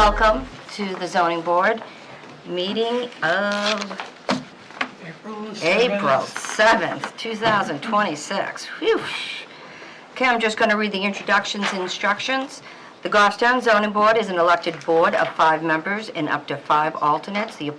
Welcome to the zoning board meeting of April 7th, 2026. Phew. Okay, I'm just going to read the introductions and instructions. The Goffstown Zoning Board is an elected board of 5 members and up to 5 alternates. The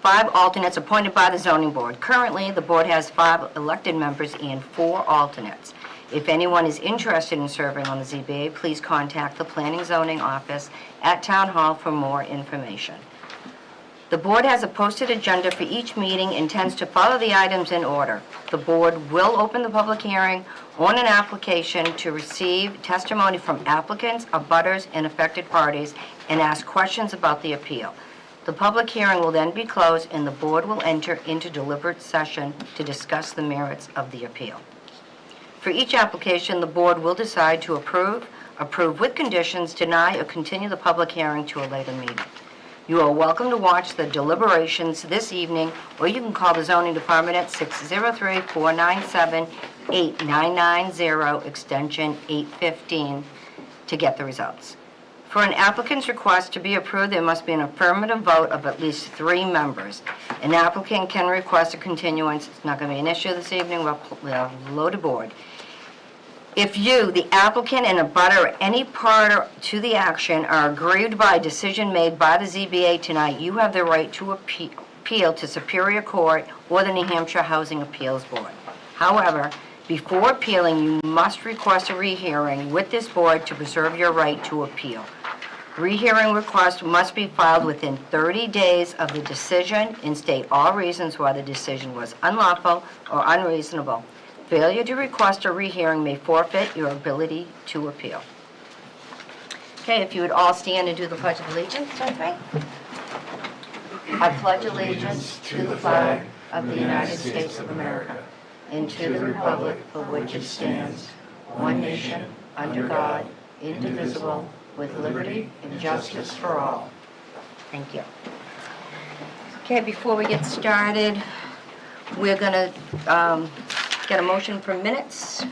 5 alternates appointed by the zoning board. Currently, the board has 5 elected members and 4 alternates. If anyone is interested in serving on the ZBA, please contact the Planning Zoning Office at Town Hall for more information. The board has a posted agenda for each meeting and intends to follow the items in order. The board will open the public hearing on an application to receive testimony from applicants, abutters, and affected parties and ask questions about the appeal. The public hearing will then be closed and the board will enter into deliberative session to discuss the merits of the appeal. For each application, the board will decide to approve with conditions, deny, or continue the public hearing to a later meeting. You are welcome to watch the deliberations this evening, or you can call the zoning department at 603-497-8990, extension 815, to get the results. For an applicant's request to be approved, there must be an affirmative vote of at least 3 members. An applicant can request a continuance. It's not going to be an issue this evening. We'll load a board. If you, the applicant, and a abutter, or any part to the action are aggrieved by a decision made by the ZBA tonight, you have the right to appeal to Superior Court or the New Hampshire Housing Appeals Board. However, before appealing, you must request a rehearing with this board to preserve your right to appeal. Rehearing request must be filed within 30 days of the decision and state all reasons why the decision was unlawful or unreasonable. Failure to request a rehearing may forfeit your ability to appeal. Okay, if you would all stand and do the Pledge of Allegiance, okay? I pledge allegiance to the flag of the United States of America and to the republic for which it stands, one nation, under God, indivisible, with liberty and justice for all. Thank you. Okay, before we get started, we're going to get a motion for minutes.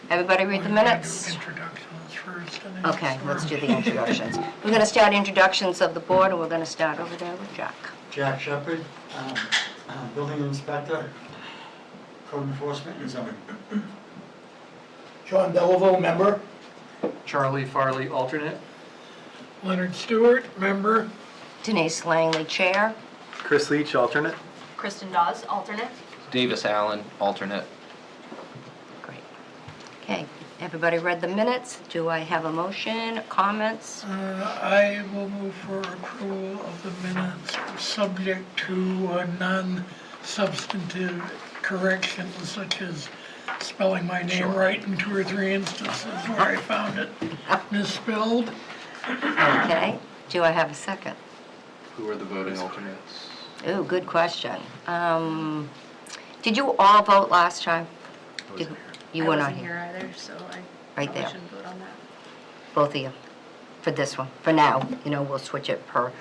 Everybody read the minutes? Introductions first. Okay, let's do the introductions. We're going to start introductions of the board, and we're going to start over there with Jack. Jack Shepherd, building inspector, code enforcement and zoning. John Belleville, member. Charlie Farley, alternate. Leonard Stewart, member. Denise Langley, chair. Chris Leach, alternate. Kristen Dawes, alternate. Davis Allen, alternate. Great. Okay, everybody read the minutes. Do I have a motion, comments? I will move for approval of the minutes, subject to non-substantive corrections, such as spelling my name right in 2 or 3 instances where I found it misspelled. Okay, do I have a second? Who are the voting alternates? Ooh, good question. Did you all vote last time? You were not I wasn't here. here either, so I Right probably there. shouldn't vote on that. Both of you, for this one. For now, we'll switch it per,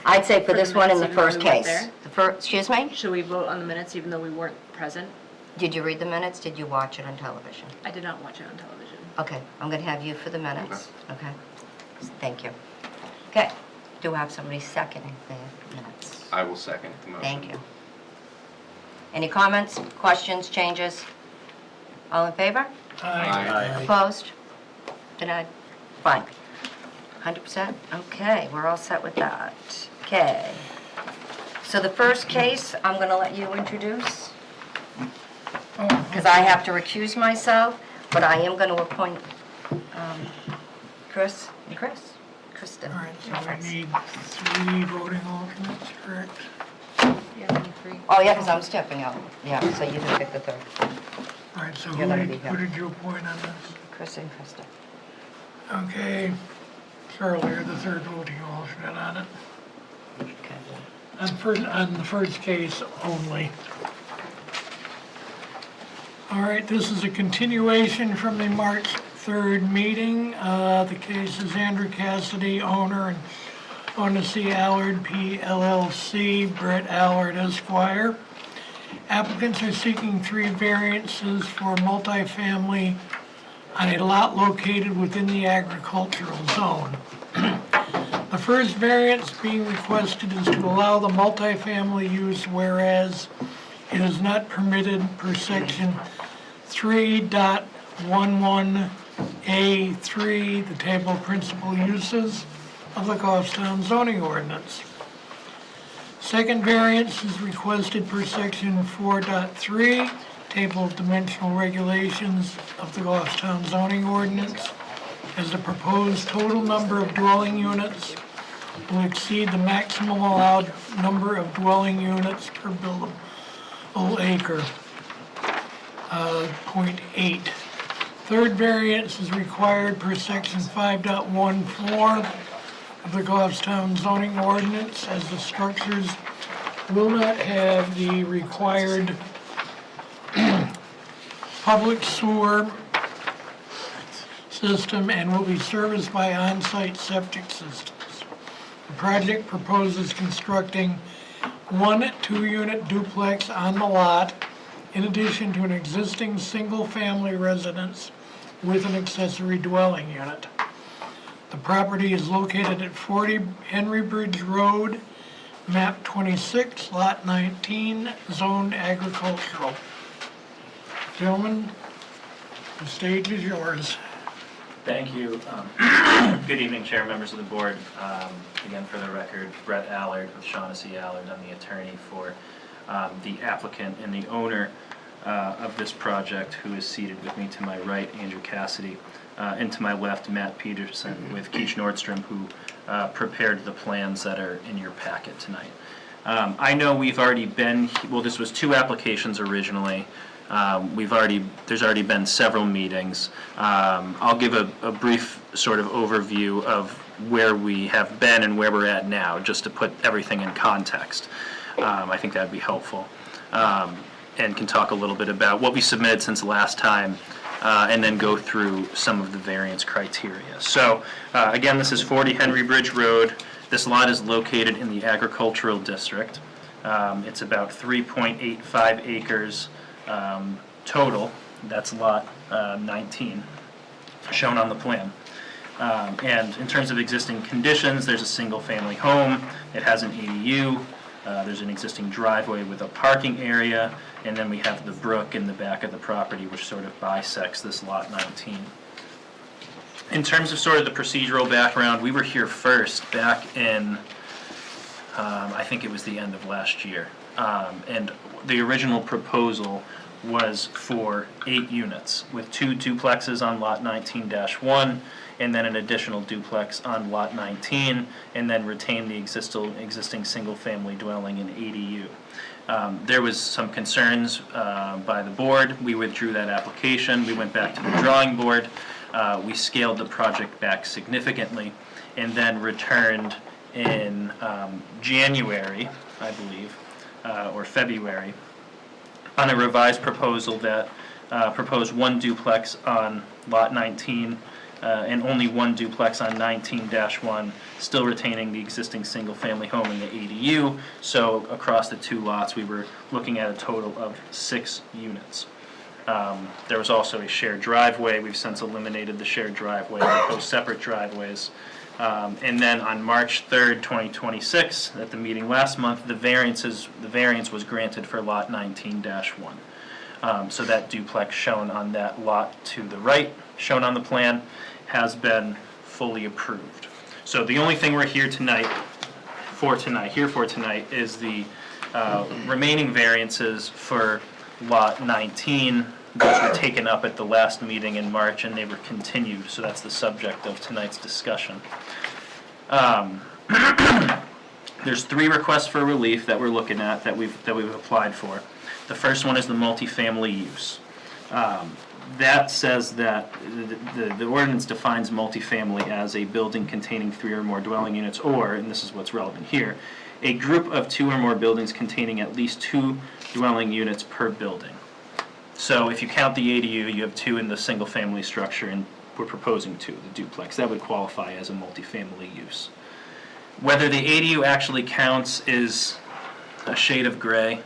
I'd say for For the this one in the minutes, even first though we weren't case. there? The first, excuse me? Should we vote on the minutes even though we weren't present? Did you read the minutes? Did you watch it on television? I did not watch it on television. Okay, I'm going to have you for the minutes. Okay? Thank you. Okay, do I have somebody seconding the minutes? I will second the motion. Thank you. Any comments, questions, changes? All in favor? Aye. Opposed? Denied? Fine. 100%? Okay, we're all set with that. Okay. So the first case, I'm going to let you introduce, because I have to recuse myself, but I am going to appoint Chris and Kristen. All right, so we need 3 voting alternates, correct? Yeah, only 3. Oh, yeah, because I'm stepping out. Yeah, so you can pick the third. All right, so You're gonna be here. who did you appoint on this? Chris and Kristen. Okay, Charlie, you're the 3rd voting alternate on it. Okay. On the first case only. All right, this is a continuation from the March 3rd meeting. The case is Andrew Cassidy, owner, and Onacy Allard P. LLC, Brett Allard Esquire. Applicants are seeking 3 variances for multifamily on a lot located within the agricultural zone. The first variance being requested is to allow the multifamily use whereas it is not permitted per section 3.11A3, the table of principal uses of the Goffstown zoning ordinance. Second variance is requested per section 4.3, table of dimensional regulations of the Goffstown zoning ordinance, as the proposed total number of dwelling units will exceed the maximum allowed number of dwelling units per buildable acre, 0.8. Third variance is required per section 5.14 of the Goffstown zoning ordinance, as the structures will not have the required public sewer system and will be serviced by on-site septic systems. The project proposes constructing one 2-unit duplex on the lot, in addition to an existing single-family residence with an accessory dwelling unit. The property is located at 40 Henry Bridge Road, map 26, lot 19, zoned agricultural. Gentlemen, the stage is yours. Thank you. Good evening, Chair, members of the board. Again, for the record, Brett Allard with Shaughnessy Allard. I'm the attorney for the applicant and the owner of this project, who is seated with me to my right, Andrew Cassidy, and to my left, Matt Peterson with Keach Nordstrom, who prepared the plans that are in your packet tonight. I know we've already been, well, this was 2 applications originally. There's already been several meetings. I'll give a brief sort of overview of where we have been and where we're at now, just to put everything in context. I think that'd be helpful. And can talk a little bit about what we submitted since last time, and then go through some of the variance criteria. So, again, this is 40 Henry Bridge Road. This lot is located in the agricultural district. It's about 3.85 acres total. That's lot 19, shown on the plan. And in terms of existing conditions, there's a single-family home. It has an ADU. There's an existing driveway with a parking area, and then we have the brook in the back of the property, which sort of bisects this lot 19. In terms of sort of the procedural background, we were here first back in, I think it was the end of last year. And the original proposal was for 8 units, with 2 duplexes on lot 19-1, and then an additional duplex on lot 19, and then retain the existing single-family dwelling in ADU. There was some concerns by the board. We withdrew that application. We went back to the drawing board. We scaled the project back significantly, and then returned in January, I believe, or February, on a revised proposal that proposed 1 duplex on lot 19 and only 1 duplex on 19-1, still retaining the existing single-family home in the ADU. So across the 2 lots, we were looking at a total of 6 units. There was also a shared driveway. We've since eliminated the shared driveway, proposed separate driveways. And then on March 3rd, 2026, at the meeting last month, the variance was granted for lot 19-1. So that duplex shown on that lot to the right, shown on the plan, has been fully approved. So the only thing we're here for tonight is the remaining variances for lot 19. Those were taken up at the last meeting in March, and they were continued, so that's the subject of tonight's discussion. There's 3 requests for relief that we're looking at that we've applied for. The first one is the multifamily use. That says that the ordinance defines multifamily as a building containing 3 or more dwelling units, or, and this is what's relevant here, a group of 2 or more buildings containing at least 2 dwelling units per building. So if you count the ADU, you have 2 in the single-family structure, and we're proposing 2, the duplex. That would qualify as a multifamily use. Whether the ADU actually counts is a shade of gray.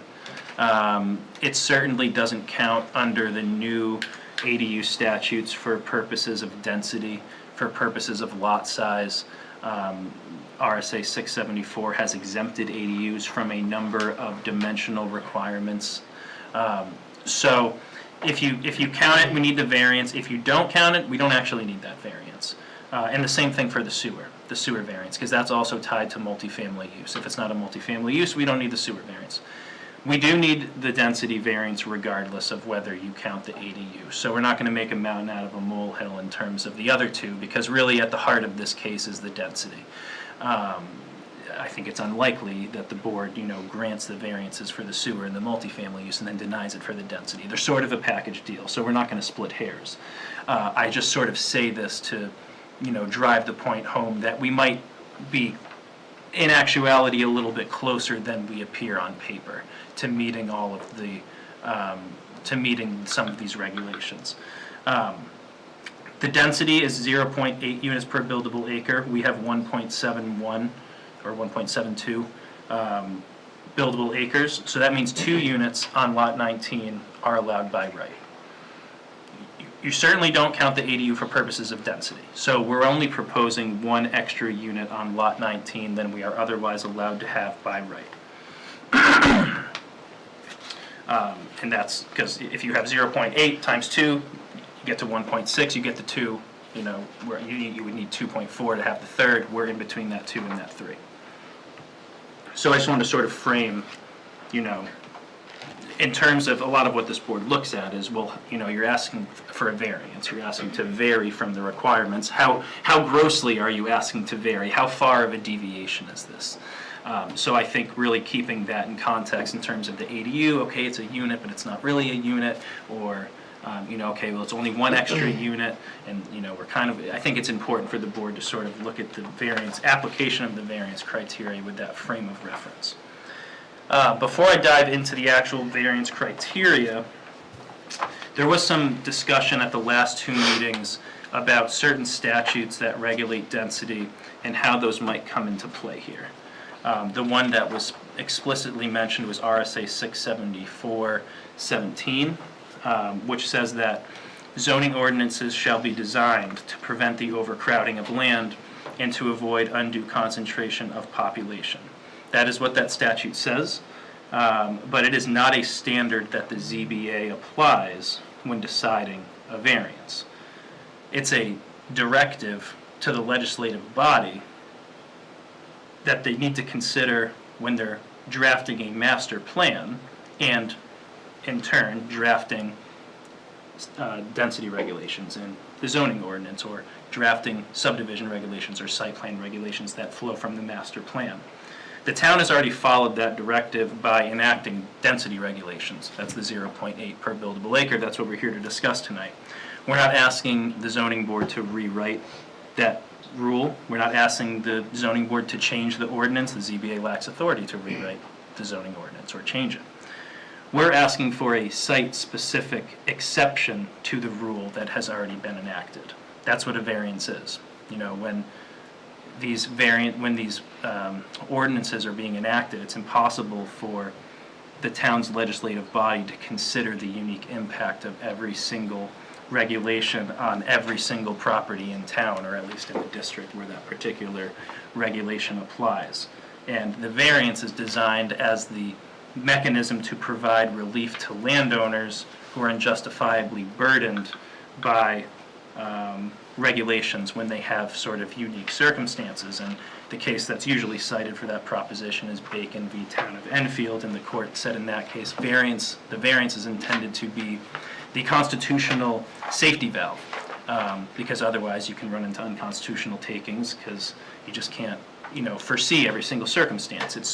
It certainly doesn't count under the new ADU statutes for purposes of density, for purposes of lot size. RSA 674 has exempted ADUs from a number of dimensional requirements. So if you count it, we need the variance. If you don't count it, we don't actually need that variance. And the same thing for the sewer variance, because that's also tied to multifamily use. If it's not a multifamily use, we don't need the sewer variance. We do need the density variance regardless of whether you count the ADU. So we're not going to make a mountain out of a molehill in terms of the other two, because really at the heart of this case is the density. I think it's unlikely that the board, grants the variances for the sewer and the multifamily use and then denies it for the density. They're sort of a package deal, so we're not going to split hairs. I just sort of say this to, drive the point home that we might be, in actuality, a little bit closer than we appear on paper to meeting all of the, to meeting some of these regulations. The density is 0.8 units per buildable acre. We have 1.71 or 1.72 buildable acres. So that means 2 units on lot 19 are allowed by right. You certainly don't count the ADU for purposes of density. So we're only proposing 1 extra unit on lot 19 than we are otherwise allowed to have by right. And that's because if you have 0.8 times 2, you get to 1.6, you get to 2, where you would need 2.4 to have the third. We're in between that 2 and that 3. So I just wanted to sort of frame, in terms of a lot of what this board looks at is, well, you're asking for a variance. You're asking to vary from the requirements. How grossly are you asking to vary? How far of a deviation is this? So I think really keeping that in context in terms of the ADU, okay, it's a unit, but it's not really a unit, or, okay, well, it's only 1 extra unit, and, we're I think it's important for the board to sort of look at the application of the variance criteria with that frame of reference. Before I dive into the actual variance criteria, there was some discussion at the last 2 meetings about certain statutes that regulate density and how those might come into play here. The one that was explicitly mentioned was RSA 674-17, which says that zoning ordinances shall be designed to prevent the overcrowding of land and to avoid undue concentration of population. That is what that statute says, but it is not a standard that the ZBA applies when deciding a variance. It's a directive to the legislative body that they need to consider when they're drafting a master plan and, in turn, drafting density regulations in the zoning ordinance, or drafting subdivision regulations or site plan regulations that flow from the master plan. The town has already followed that directive by enacting density regulations. That's the 0.8 per buildable acre. That's what we're here to discuss tonight. We're not asking the zoning board to rewrite that rule. We're not asking the zoning board to change the ordinance. The ZBA lacks authority to rewrite the zoning ordinance or change it. We're asking for a site-specific exception to the rule that has already been enacted. That's what a variance is. When these ordinances are being enacted, it's impossible for the town's legislative body to consider the unique impact of every single regulation on every single property in town, or at least in the district where that particular regulation applies. And the variance is designed as the mechanism to provide relief to landowners who are unjustifiably burdened by regulations when they have sort of unique circumstances. And the case that's usually cited for that proposition is Bacon v. Town of Enfield, and the court said in that case the variance is intended to be the constitutional safety valve, because otherwise you can run into unconstitutional takings because you just can't foresee every single circumstance. It's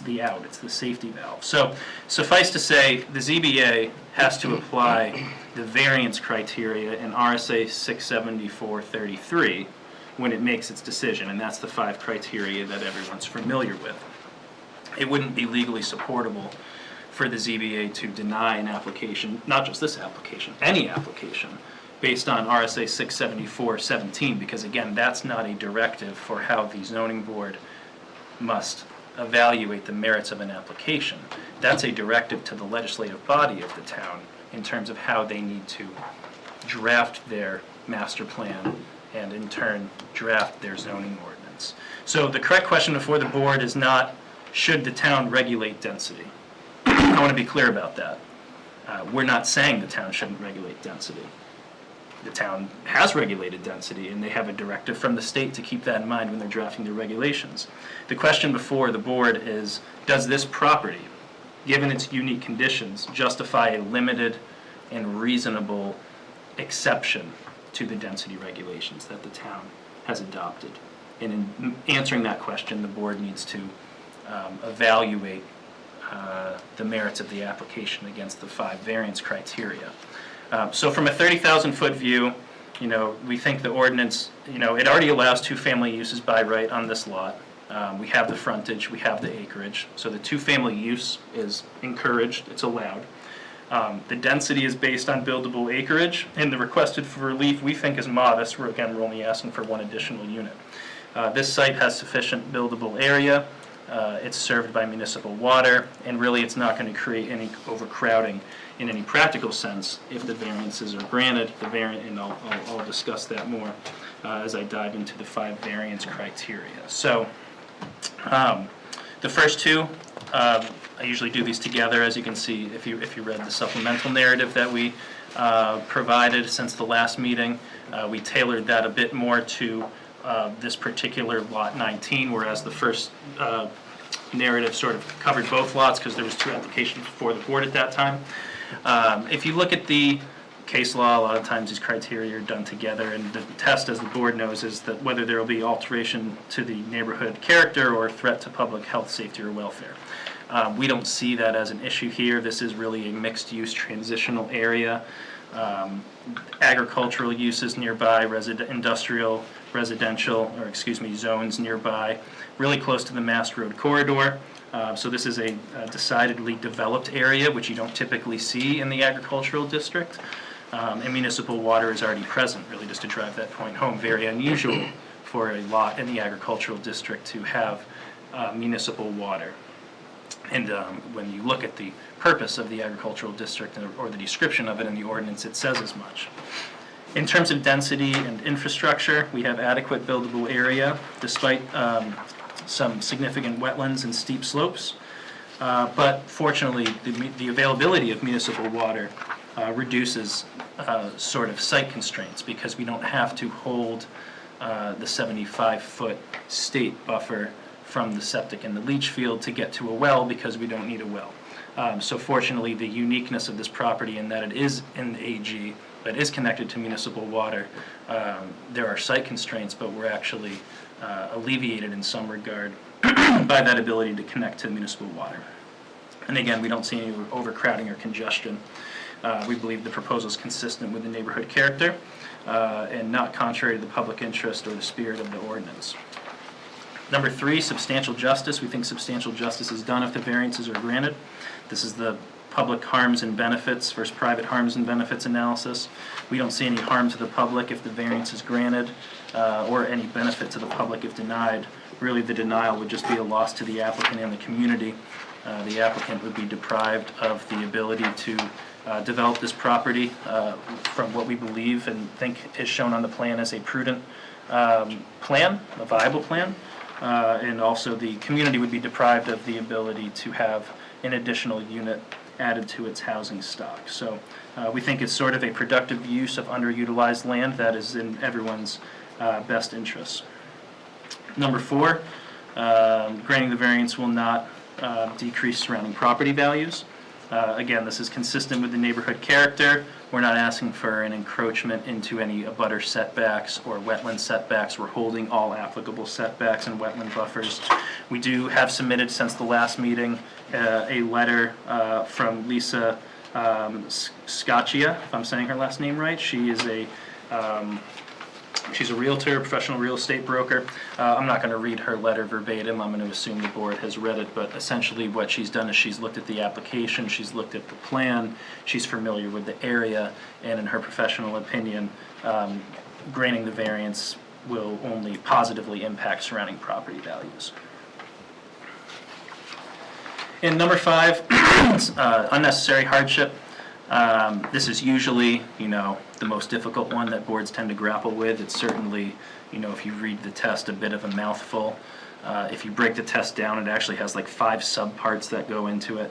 the out, it's the safety valve. So suffice to say, the ZBA has to apply the variance criteria in RSA 674-33 when it makes its decision, and that's the 5 criteria that everyone's familiar with. It wouldn't be legally supportable for the ZBA to deny an application, not just this application, any application, based on RSA 674-17, because again, that's not a directive for how the zoning board must evaluate the merits of an application. That's a directive to the legislative body of the town in terms of how they need to draft their master plan and in turn draft their zoning ordinance. ordinance. So the correct question before the board is not, should the town regulate density? I want to be clear about that. We're not saying the town shouldn't regulate density. The town has regulated density, and they have a directive from the state to keep that in mind when they're drafting their regulations. The question before the board is, does this property, given its unique conditions, justify a limited and reasonable exception to the density regulations that the town has adopted? And in answering that question, the board needs to evaluate the merits of the application against the 5 variance criteria. So from a 30,000-foot view, we think the ordinance, it already allows 2-family uses by right on this lot. We have the frontage, we have the acreage, so the 2-family use is encouraged, it's allowed. The density is based on buildable acreage, and the requested for relief we think is modest. We're only asking for 1 additional unit. This site has sufficient buildable area. It's served by municipal water, and really it's not going to create any overcrowding in any practical sense if the variances are granted. And I'll discuss that more as I dive into the 5 variance criteria. So the first 2, I usually do these together. As you can see, if you read the supplemental narrative that we provided since the last meeting, we tailored that a bit more to this particular lot 19, whereas the first narrative sort of covered both lots because there was 2 applications before the board at that time. If you look at the case law, a lot of times these criteria are done together, and the test, as the board knows, is that whether there will be alteration to the neighborhood character or threat to public health, safety, or welfare. We don't see that as an issue here. This is really a mixed-use transitional area. Agricultural uses nearby, industrial, residential, zones nearby, really close to the Mass Road corridor. So this is a decidedly developed area, which you don't typically see in the agricultural district. And municipal water is already present, really just to drive that point home. Very unusual for a lot in the agricultural district to have municipal water. And when you look at the purpose of the agricultural district or the description of it in the ordinance, it says as much. In terms of density and infrastructure, we have adequate buildable area despite some significant wetlands and steep slopes. But fortunately, the availability of municipal water reduces sort of site constraints because we don't have to hold the 75-foot state buffer from the septic and the leach field to get to a well because we don't need a well. So fortunately, the uniqueness of this property in that it is in the AG, but is connected to municipal water, there are site constraints, but we're actually alleviated in some regard by that ability to connect to municipal water. And again, we don't see any overcrowding or congestion. We believe the proposal is consistent with the neighborhood character and not contrary to the public interest or the spirit of the ordinance. Number 3, substantial justice. We think substantial justice is done if the variances are granted. This is the public harms and benefits versus private harms and benefits analysis. We don't see any harm to the public if the variance is granted or any benefit to the public if denied. Really, the denial would just be a loss to the applicant and the community. The applicant would be deprived of the ability to develop this property from what we believe and think is shown on the plan as a prudent plan, a viable plan. And also the community would be deprived of the ability to have an additional unit added to its housing stock. So we think it's sort of a productive use of underutilized land that is in everyone's best interests. Number 4, granting the variance will not decrease surrounding property values. Again, this is consistent with the neighborhood character. We're not asking for an encroachment into any abutter setbacks or wetland setbacks. We're holding all applicable setbacks and wetland buffers. We do have submitted since the last meeting a letter from Lisa Scaccia, if I'm saying her last name right. She is she's a realtor, professional real estate broker. I'm not going to read her letter verbatim. I'm going to assume the board has read it, but essentially what she's done is she's looked at the application, she's looked at the plan, she's familiar with the area, and in her professional opinion, granting the variance will only positively impact surrounding property values. And number 5, unnecessary hardship. This is usually, the most difficult one that boards tend to grapple with. It's certainly, if you read the test, a bit of a mouthful. If you break the test down, it actually has like 5 subparts that go into it.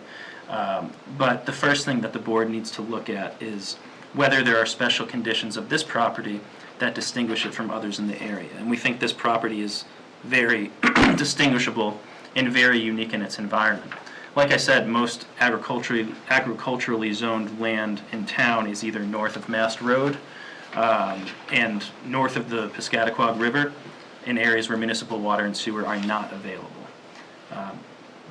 But the first thing that the board needs to look at is whether there are special conditions of this property that distinguish it from others in the area. And we think this property is very distinguishable and very unique in its environment. Like I said, most agriculturally zoned land in town is either north of Mast Road and north of the Piscataquag River in areas where municipal water and sewer are not available.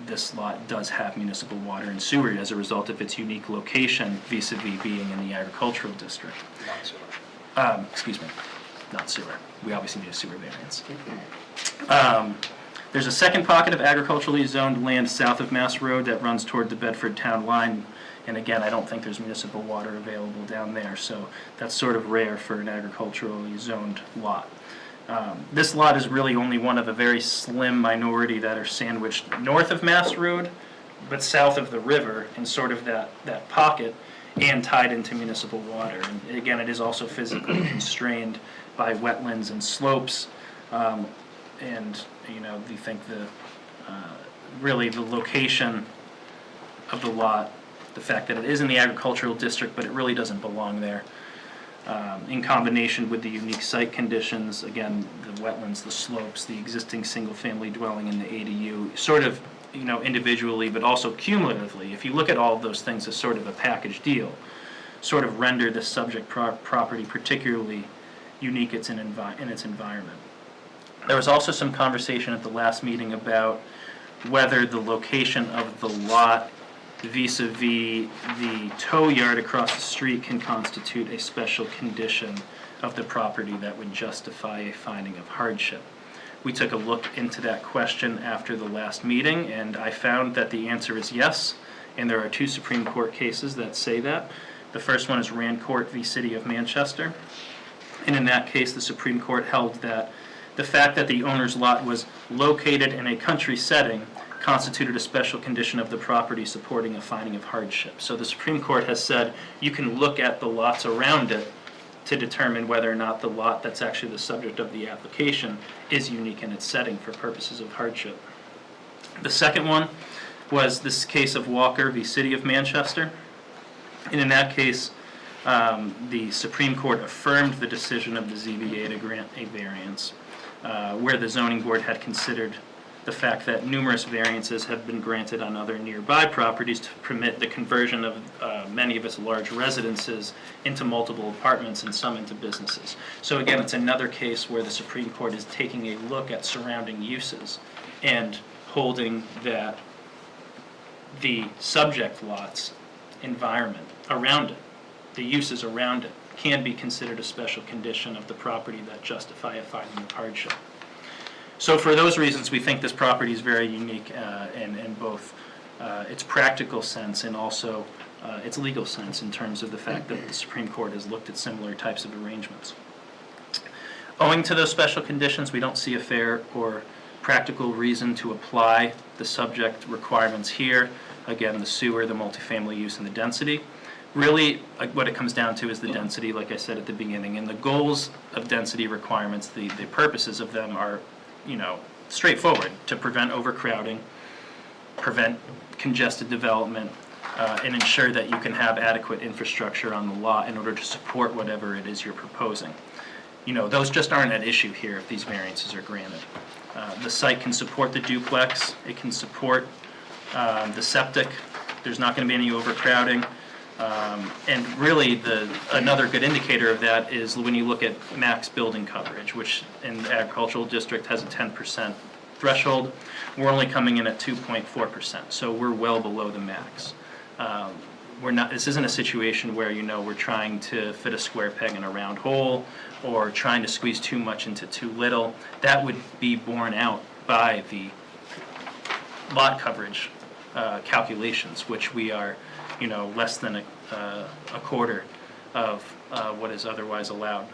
This lot does have municipal water and sewer as a result of its unique location vis-a-vis being in the agricultural district. Not sewer. Excuse me, not sewer. We obviously need a sewer variance. There's a second pocket of agriculturally zoned land south of Mass Road that runs toward the Bedford town line. And again, I don't think there's municipal water available down there, so that's sort of rare for an agriculturally zoned lot. This lot is really only one of a very slim minority that are sandwiched north of Mass Road, but south of the river in sort of that pocket and tied into municipal water. And again, it is also physically constrained by wetlands and slopes. And, we think really the location of the lot, the fact that it is in the agricultural district, but it really doesn't belong there. In combination with the unique site conditions, again, the wetlands, the slopes, the existing single-family dwelling in the ADU, sort of, individually, but also cumulatively, if you look at all of those things as sort of a package deal, sort of render the subject property particularly unique in its environment. There was also some conversation at the last meeting about whether the location of the lot vis-a-vis the tow yard across the street can constitute a special condition of the property that would justify a finding of hardship. We took a look into that question after the last meeting, and I found that the answer is yes, and there are 2 Supreme Court cases that say that. The first one is Rancourt v. City of Manchester, and in that case, the Supreme Court held that the fact that the owner's lot was located in a country setting constituted a special condition of the property supporting a finding of hardship. So the Supreme Court has said you can look at the lots around it to determine whether or not the lot that's actually the subject of the application is unique in its setting for purposes of hardship. The second one was this case of Walker v. City of Manchester. And in that case, the Supreme Court affirmed the decision of the ZBA to grant a variance, where the zoning board had considered the fact that numerous variances have been granted on other nearby properties to permit the conversion of many of its large residences into multiple apartments and some into businesses. So again, it's another case where the Supreme Court is taking a look at surrounding uses and holding that the subject lot's environment around it, the uses around it, can be considered a special condition of the property that justify a finding of hardship. So for those reasons, we think this property is very unique in both its practical sense and also its legal sense in terms of the fact that the Supreme Court has looked at similar types of arrangements. Owing to those special conditions, we don't see a fair or practical reason to apply the subject requirements here. Again, the sewer, the multifamily use, and the density. Really, what it comes down to is the density, like I said at the beginning, and the goals of density requirements, the purposes of them are, straightforward: to prevent overcrowding, prevent congested development, and ensure that you can have adequate infrastructure on the lot in order to support whatever it is you're proposing. Those just aren't at issue here if these variances are granted. The site can support the duplex, it can support the septic, there's not going to be any overcrowding. And really, another good indicator of that is when you look at max building coverage, which in the agricultural district has a 10% threshold. We're only coming in at 2.4%, so we're well below the max. This isn't a situation where we're trying to fit a square peg in a round hole or trying to squeeze too much into too little. That would be borne out by the lot coverage calculations, which we are less than a quarter of what is otherwise allowed.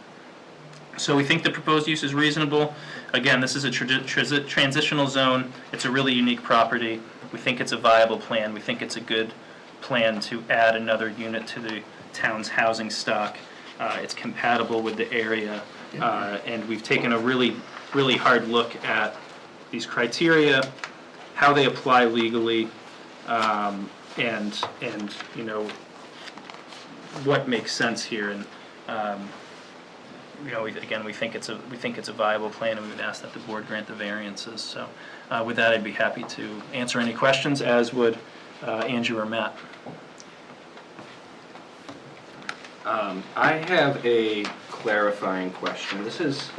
So we think the proposed use is reasonable. Again, this is a transitional zone. It's a really unique property. We think it's a viable plan. We think it's a good plan to add another unit to the town's housing stock. It's compatible with the area, and we've taken a really, really hard look at these criteria, how they apply legally, and you know, what makes sense here. And you know, again, we think it's a viable plan, and we've asked that the board grant the variances. So with that, I'd be happy to answer any questions, as would Andrew or Matt. I have a clarifying question. This is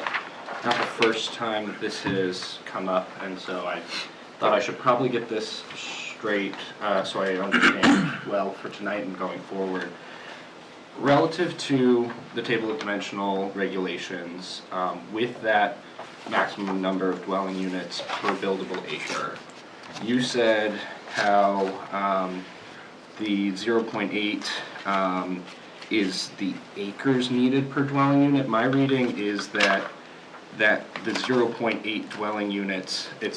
not the first time that this has come up, and so I thought I should probably get this straight so I understand well for tonight and going forward. Relative to the table of dimensional regulations, with that maximum number of dwelling units per buildable acre, you said how the 0.8 is the acres needed per dwelling unit. My reading is that the 0.8 dwelling units, the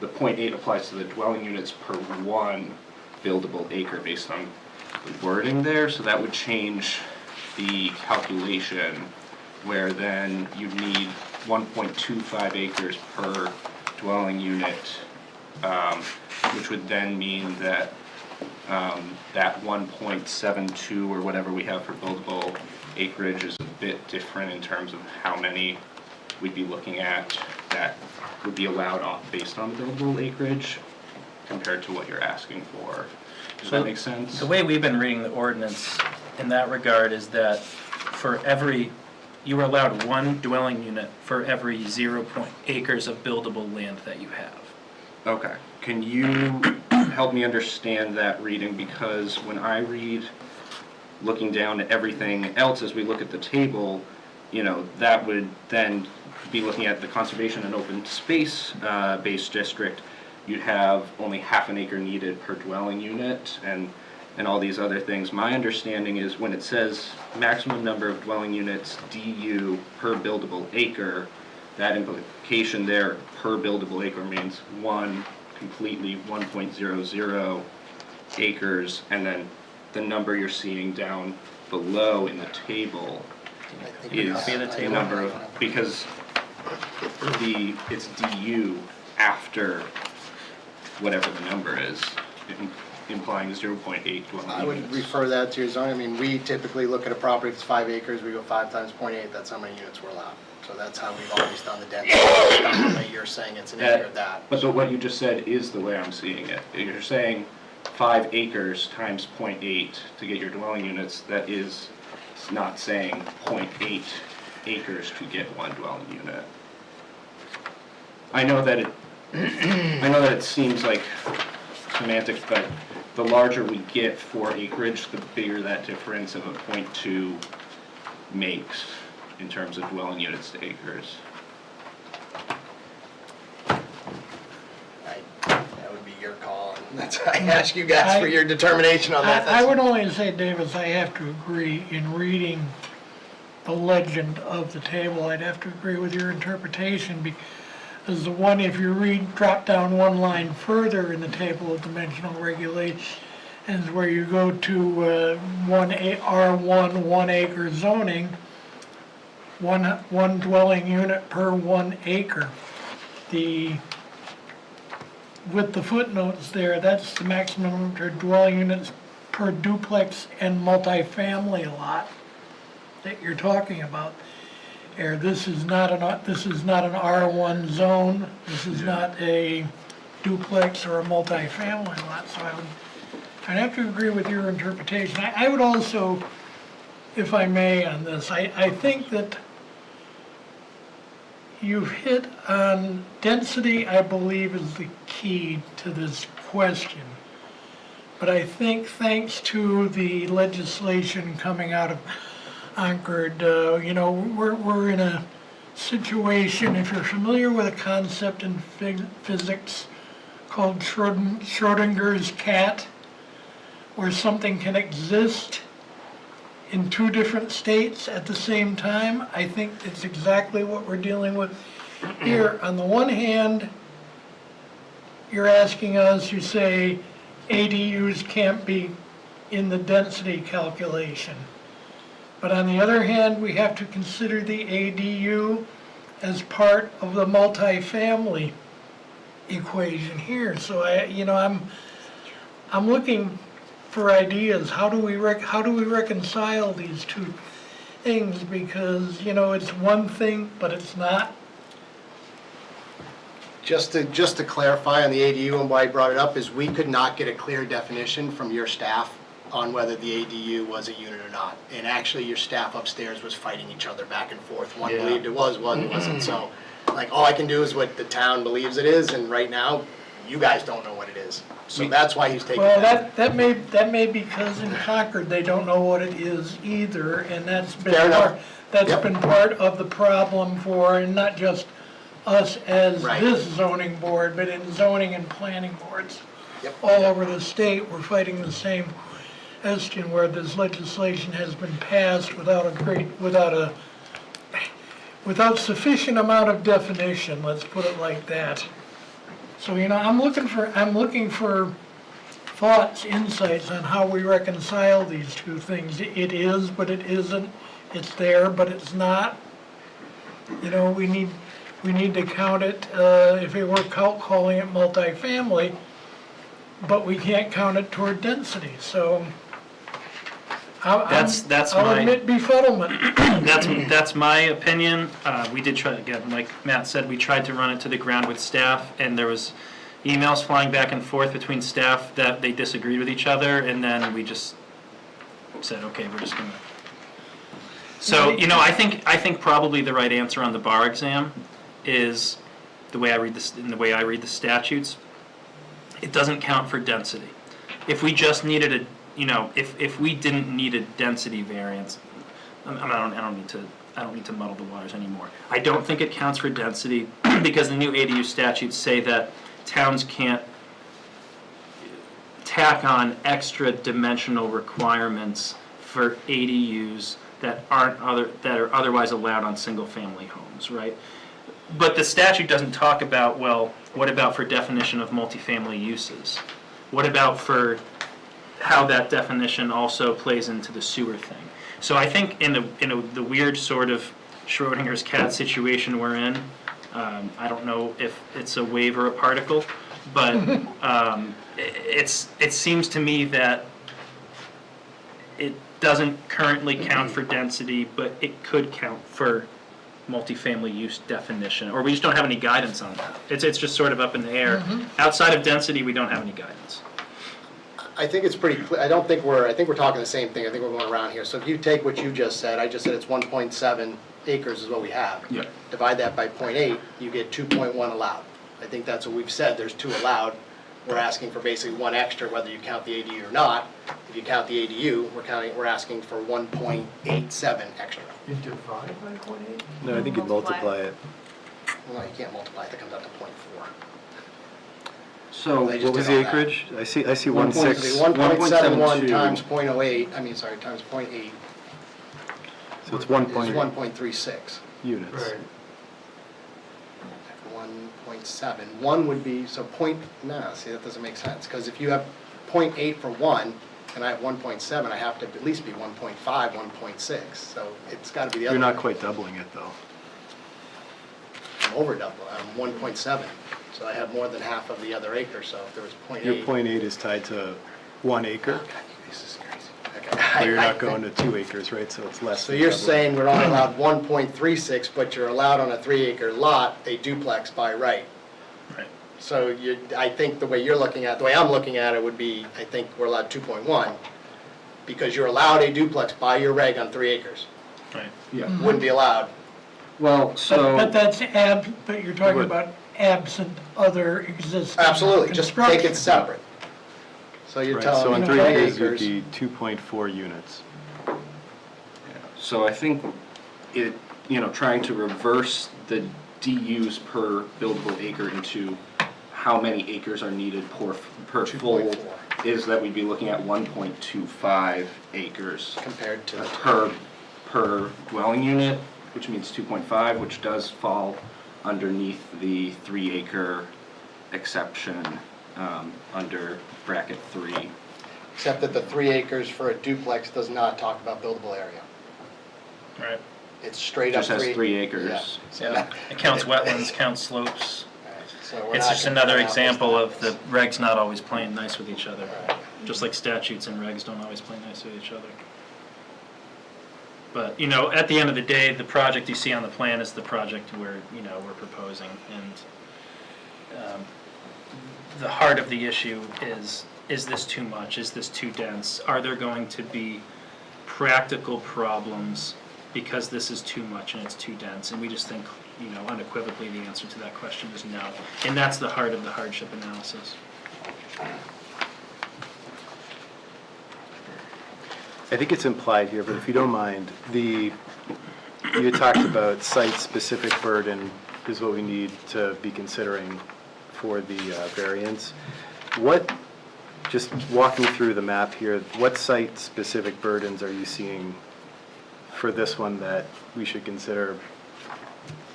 0.8 applies to the dwelling units per one buildable acre based on the wording there, so that would change the calculation where then you'd need 1.25 acres per dwelling unit, which would then mean that that 1.72 or whatever we have for buildable acreage is a bit different in terms of how many we'd be looking at that would be allowed based on buildable acreage compared to what you're asking for. Does that make sense? The way we've been reading the ordinance in that regard is that you are allowed one dwelling unit for every 0. acres of buildable land that you have. Okay. Can you help me understand that reading? Because when I read, looking down at everything else as we look at the table, you know, that would then be looking at the conservation and open space based district. You'd have only half an acre needed per dwelling unit and all these other things. My understanding is when it says maximum number of dwelling units DU per buildable acre, that implication there per buildable acre means completely 1.00 acres, and then the number you're seeing down below in the table is the number of, because it's DU after whatever the number is, implying 0.8 dwelling units. I would refer that to your zone. I mean, we typically look at a property that's 5 acres, we go 5 times 0.8, that's how many units we're allowed. So that's how we've always done the density. But you're saying it's an acre of that. But what you just said is the way I'm seeing it. You're saying 5 acres times 0.8 to get your dwelling units. That is not saying 0.8 acres to get one dwelling unit. I know that it seems like semantics, but the larger we get for acreage, the bigger that difference of a 0.2 makes in terms of dwelling units to acres. That would be your call, and that's, I ask you guys for your determination on that. I would only say, Davis, I have to agree in reading the legend of the table. I'd have to agree with your interpretation because the one, if you drop down one line further in the table of dimensional regulations, where you go to R1 1 acre zoning, one dwelling unit per 1 acre. With the footnotes there, that's the maximum number of dwelling units per duplex and multifamily lot that you're talking about. This is not an R1 zone. This is not a duplex or a multifamily lot. So I'd have to agree with your interpretation. I would also, if I may, on this, I think that you've hit on density, I believe, is the key to this question. But I think thanks to the legislation coming out of Concord, we're in a situation, if you're familiar with a concept in physics called Schrodinger's cat, where something can exist in two different states at the same time, I think it's exactly what we're dealing with here. On the one hand, you're asking us, you say ADUs can't be in the density calculation. But on the other hand, we have to consider the ADU as part of the multifamily equation here. So I'm looking for ideas. How do we reconcile these two things? Because, it's one thing, but it's not. Just to clarify on the ADU and why I brought it up is we could not get a clear definition from your staff on whether the ADU was a unit or not. And actually, your staff upstairs was fighting each other back and forth. One believed it was, one wasn't. So, all I can do is what the town believes it is, and right now, you guys don't know what it is. So that's why he's taking Well, that. that may because in Concord, they don't know what it is either, and that's been Fair enough. Yep. been part of the problem for, and not just us as Right. this zoning board, but in zoning and planning boards. Yep. All over the state, we're fighting the same question where this legislation has been passed without sufficient amount of definition, let's put it like that. So, I'm looking for thoughts, insights on how we reconcile these two things. It is, but it isn't. It's there, but it's not. We need to count it, if we were calling it multifamily, but we can't count it toward density, so. That's I'll my- admit befuddlement. That's my opinion. We did try, again, like Matt said, we tried to run it to the ground with staff, and there was emails flying back and forth between staff that they disagreed with each other, and then we just said, okay, we're just gonna. So, I think probably the right answer on the bar exam is the way I read this, in the way I read the statutes. It doesn't count for density. If we just needed if we didn't need a density variance, I don't need to muddle the waters anymore. I don't think it counts for density because the new ADU statutes say that towns can't tack on extra dimensional requirements for ADUs that are otherwise allowed on single-family homes, right? But the statute doesn't talk about, well, what about for definition of multifamily uses? What about for how that definition also plays into the sewer thing? So I think in the weird sort of Schrodinger's cat situation we're in, I don't know if it's a wave or a particle, but it seems to me that it doesn't currently count for density, but it could count for multifamily use definition, or we just don't have any guidance on that. It's just sort of up in the air. Outside of density, we don't have any guidance. I think it's pretty clear, I think we're talking the same thing, I think we're going around here. So if you take what you just said, I just said it's 1.7 acres is what we have. Yeah. Divide that by 0.8, you get 2.1 allowed. I think that's what we've said, there's 2 allowed. We're asking for basically 1 extra, whether you count the ADU or not. If you count the ADU, we're asking for 1.87 extra. You divide by 0.8? No, I think you multiply it. Well, you can't multiply it, that comes out to 0.4. So, They just What was did the all that. acreage? I see 1.6. 1.71 times 0.08, times 0.8 So it's is 1.8 1.36. units. Right. 1.7. 1 would be, so see, that doesn't make sense, because if you have 0.8 for 1, and I have 1.7, I have to at least be 1.5, 1.6, so it's got to be the other. You're not way. quite doubling it, though. I'm over double, I'm 1.7, so I have more than half of the other acre, so if there was 0.8. Your 0.8 is tied to 1 acre, God, this is crazy. Okay. so you're I not going think- to 2 acres, right? So it's less So than you're doubling. saying we're only allowed 1.36, but you're allowed on a 3-acre lot, a duplex by right. Right. So I think the way I'm looking at it would be, I think we're allowed 2.1, because you're allowed a duplex by your reg on 3 acres. Right. yeah. Wouldn't be allowed. Well, But so, but you're talking Would. about absent other existing Absolutely, just take construction. it separate. So you're Right, so telling on me 3 10 acres, it would acres. be 2.4 units. I think trying to reverse the DUs per buildable acre into how many acres are needed per full 2.4. is that we'd be looking at 1.25 acres Compared to the per dwelling unit, which means 2.5, which does fall underneath the 3-acre exception under bracket 3. except that the 3 acres for a duplex does not talk about buildable area. Right. It's straight up Just has 3 acres. Yeah. So Yeah, it counts wetlands, counts slopes. so we're It's not just comparing another apples to example of apples. the regs not always playing nice with each other. Right. Just like statutes and regs don't always play nice with each other. But, you know, at the end of the day, the project you see on the plan is the project we're proposing. And the heart of the issue is this too much? Is this too dense? Are there going to be practical problems because this is too much and it's too dense? And we just think, unequivocally the answer to that question is no. And that's the heart of the hardship analysis. I think it's implied here, but if you don't mind, you talked about site-specific burden is what we need to be considering for the variance. Just walking through the map here, what site-specific burdens are you seeing for this one that we should consider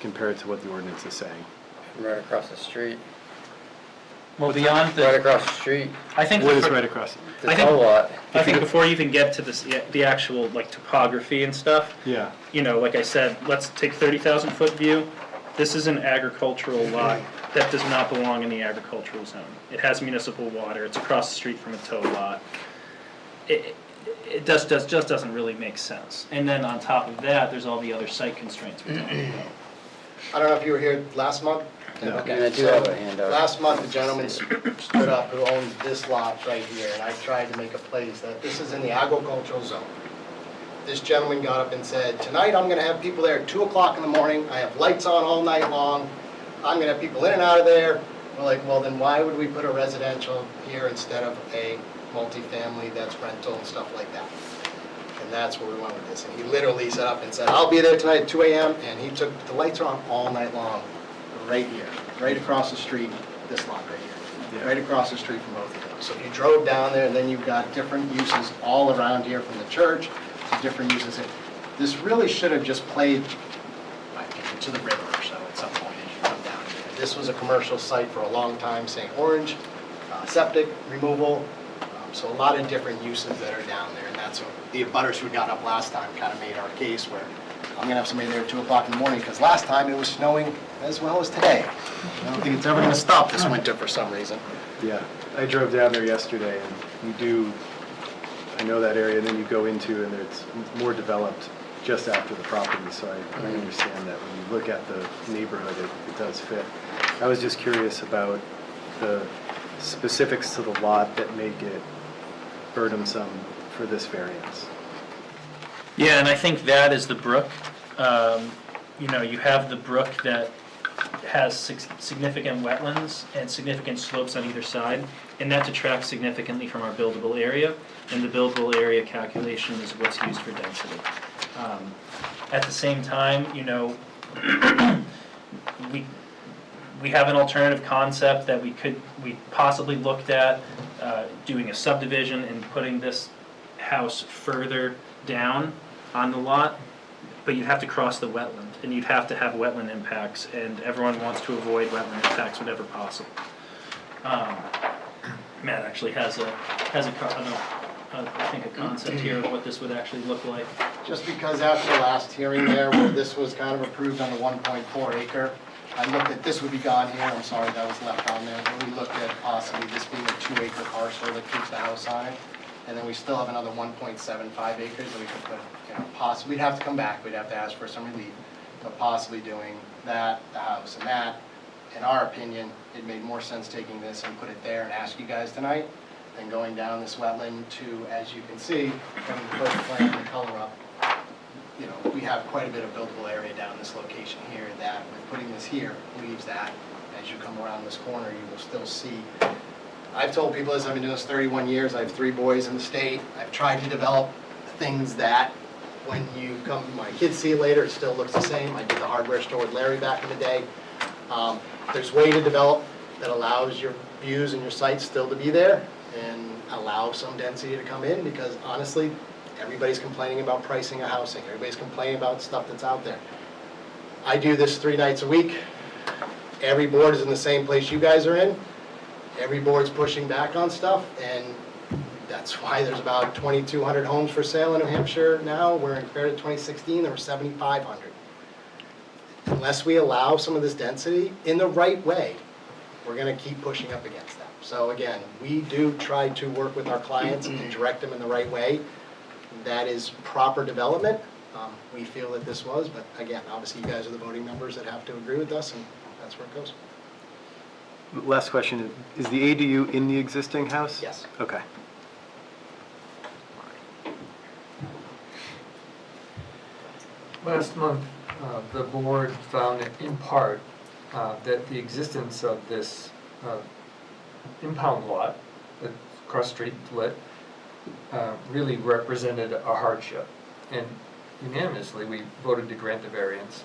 compared to what the ordinance is saying? Right across the street. Well, beyond Right the, across the street, I think, What is right across? the I think- tow lot. I think before you even get to this, the actual topography and stuff, Yeah, like I said, let's take 30,000 foot view. This is an agricultural lot that does not belong in the agricultural zone. It has municipal water, it's across the street from a tow lot. It just doesn't really make sense. And then on top of that, there's all the other site constraints we're talking about. I don't know if you were here last month? No. Okay, And I do so have a handout. last month, the gentleman stood up who owns this lot right here, and I tried to make a place that this is in the agricultural zone. This gentleman got up and said, tonight I'm gonna have people there at 2 o'clock in the morning, I have lights on all night long, I'm gonna have people in and out of there. We're like, well, then why would we put a residential here instead of a multifamily that's rental and stuff like that? And that's where we went with this. And he literally set up and said, I'll be there tonight at 2 a.m. And he took, the lights are on all night long, right here, right across the street, this lot right here. Yeah. Right across the street from both of them. So if you drove down there, and then you've got different uses all around here from the church to different uses. This really should have just played, in my opinion, to the river or so at some point as you come down here. This was a commercial site for a long time, St. Orange, septic removal. So a lot of different uses that are down there, and that's what the abutters who got up last time kind of made our case where I'm gonna have somebody there at 2 o'clock in the morning, because last time it was snowing as well as today. I don't think it's ever gonna stop this winter for some reason. yeah. I drove down there yesterday, and I know that area, and then you go into, and it's more developed just after the property, so I understand that when you look at the neighborhood, it does fit. I was just curious about the specifics to the lot that make it burdensome for this variance. Yeah, and I think that is the brook. You have the brook that has significant wetlands and significant slopes on either side, and that detracts significantly from our buildable area, and the buildable area calculation is what's used for density. At the same time, we have an alternative concept that we possibly looked at, doing a subdivision and putting this house further down on the lot, but you'd have to cross the wetland, and you'd have to have wetland impacts, and everyone wants to avoid wetland impacts whenever possible. Matt actually has I think a concept here of what this would actually look like. Just because after the last hearing there, where this was kind of approved on the 1.4 acre, I looked at, this would be gone here, I'm sorry that was left on there, but we looked at possibly this being a 2 acre parcel that keeps the house on it. And then we still have another 1.75 acres that we could put, possibly, we'd have to come back, we'd have to ask for some relief, but possibly doing that, the house, and that. In our opinion, it made more sense taking this and put it there and ask you guys tonight than going down this wetland to, as you can see, from the first plan, the color up, we have quite a bit of buildable area down this location here that with putting this here leaves that. As you come around this corner, you will still see. I've told people this, I've been doing this 31 years, I have 3 boys in the state. I've tried to develop things that when you come, my kids see it later, it still looks the same. I did the hardware store with Larry back in the day. There's way to develop that allows your views and your sites still to be there and allow some density to come in, because honestly, everybody's complaining about pricing of housing. Everybody's complaining about stuff that's out there. I do this 3 nights a week. Every board is in the same place you guys are in. Every board's pushing back on stuff, and That's why there's about 2,200 homes for sale in New Hampshire now, where compared to 2016, there were 7,500. Unless we allow some of this density in the right way, we're gonna keep pushing up against them. So again, we do try to work with our clients and direct them in the right way. That is proper development. We feel that this was, but again, obviously you guys are the voting members that have to agree with us, and that's where it goes. Last question, is the ADU in the existing house? Yes. Okay. Last month, the board found in part that the existence of this impound lot that's across the street lit really represented a hardship. And unanimously, we voted to grant the variance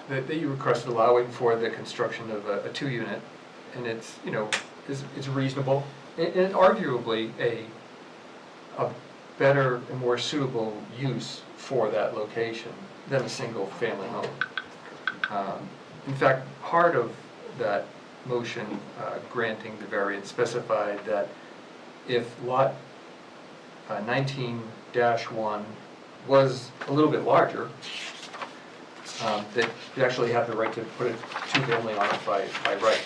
that you requested, allowing for the construction of a 2-unit. And it's, you know, it's reasonable and arguably a better and more suitable use for that location than a single-family home. In fact, part of that motion granting the variance specified that if lot 19-1 was a little bit larger, that you actually have the right to put a 2-family on it by right.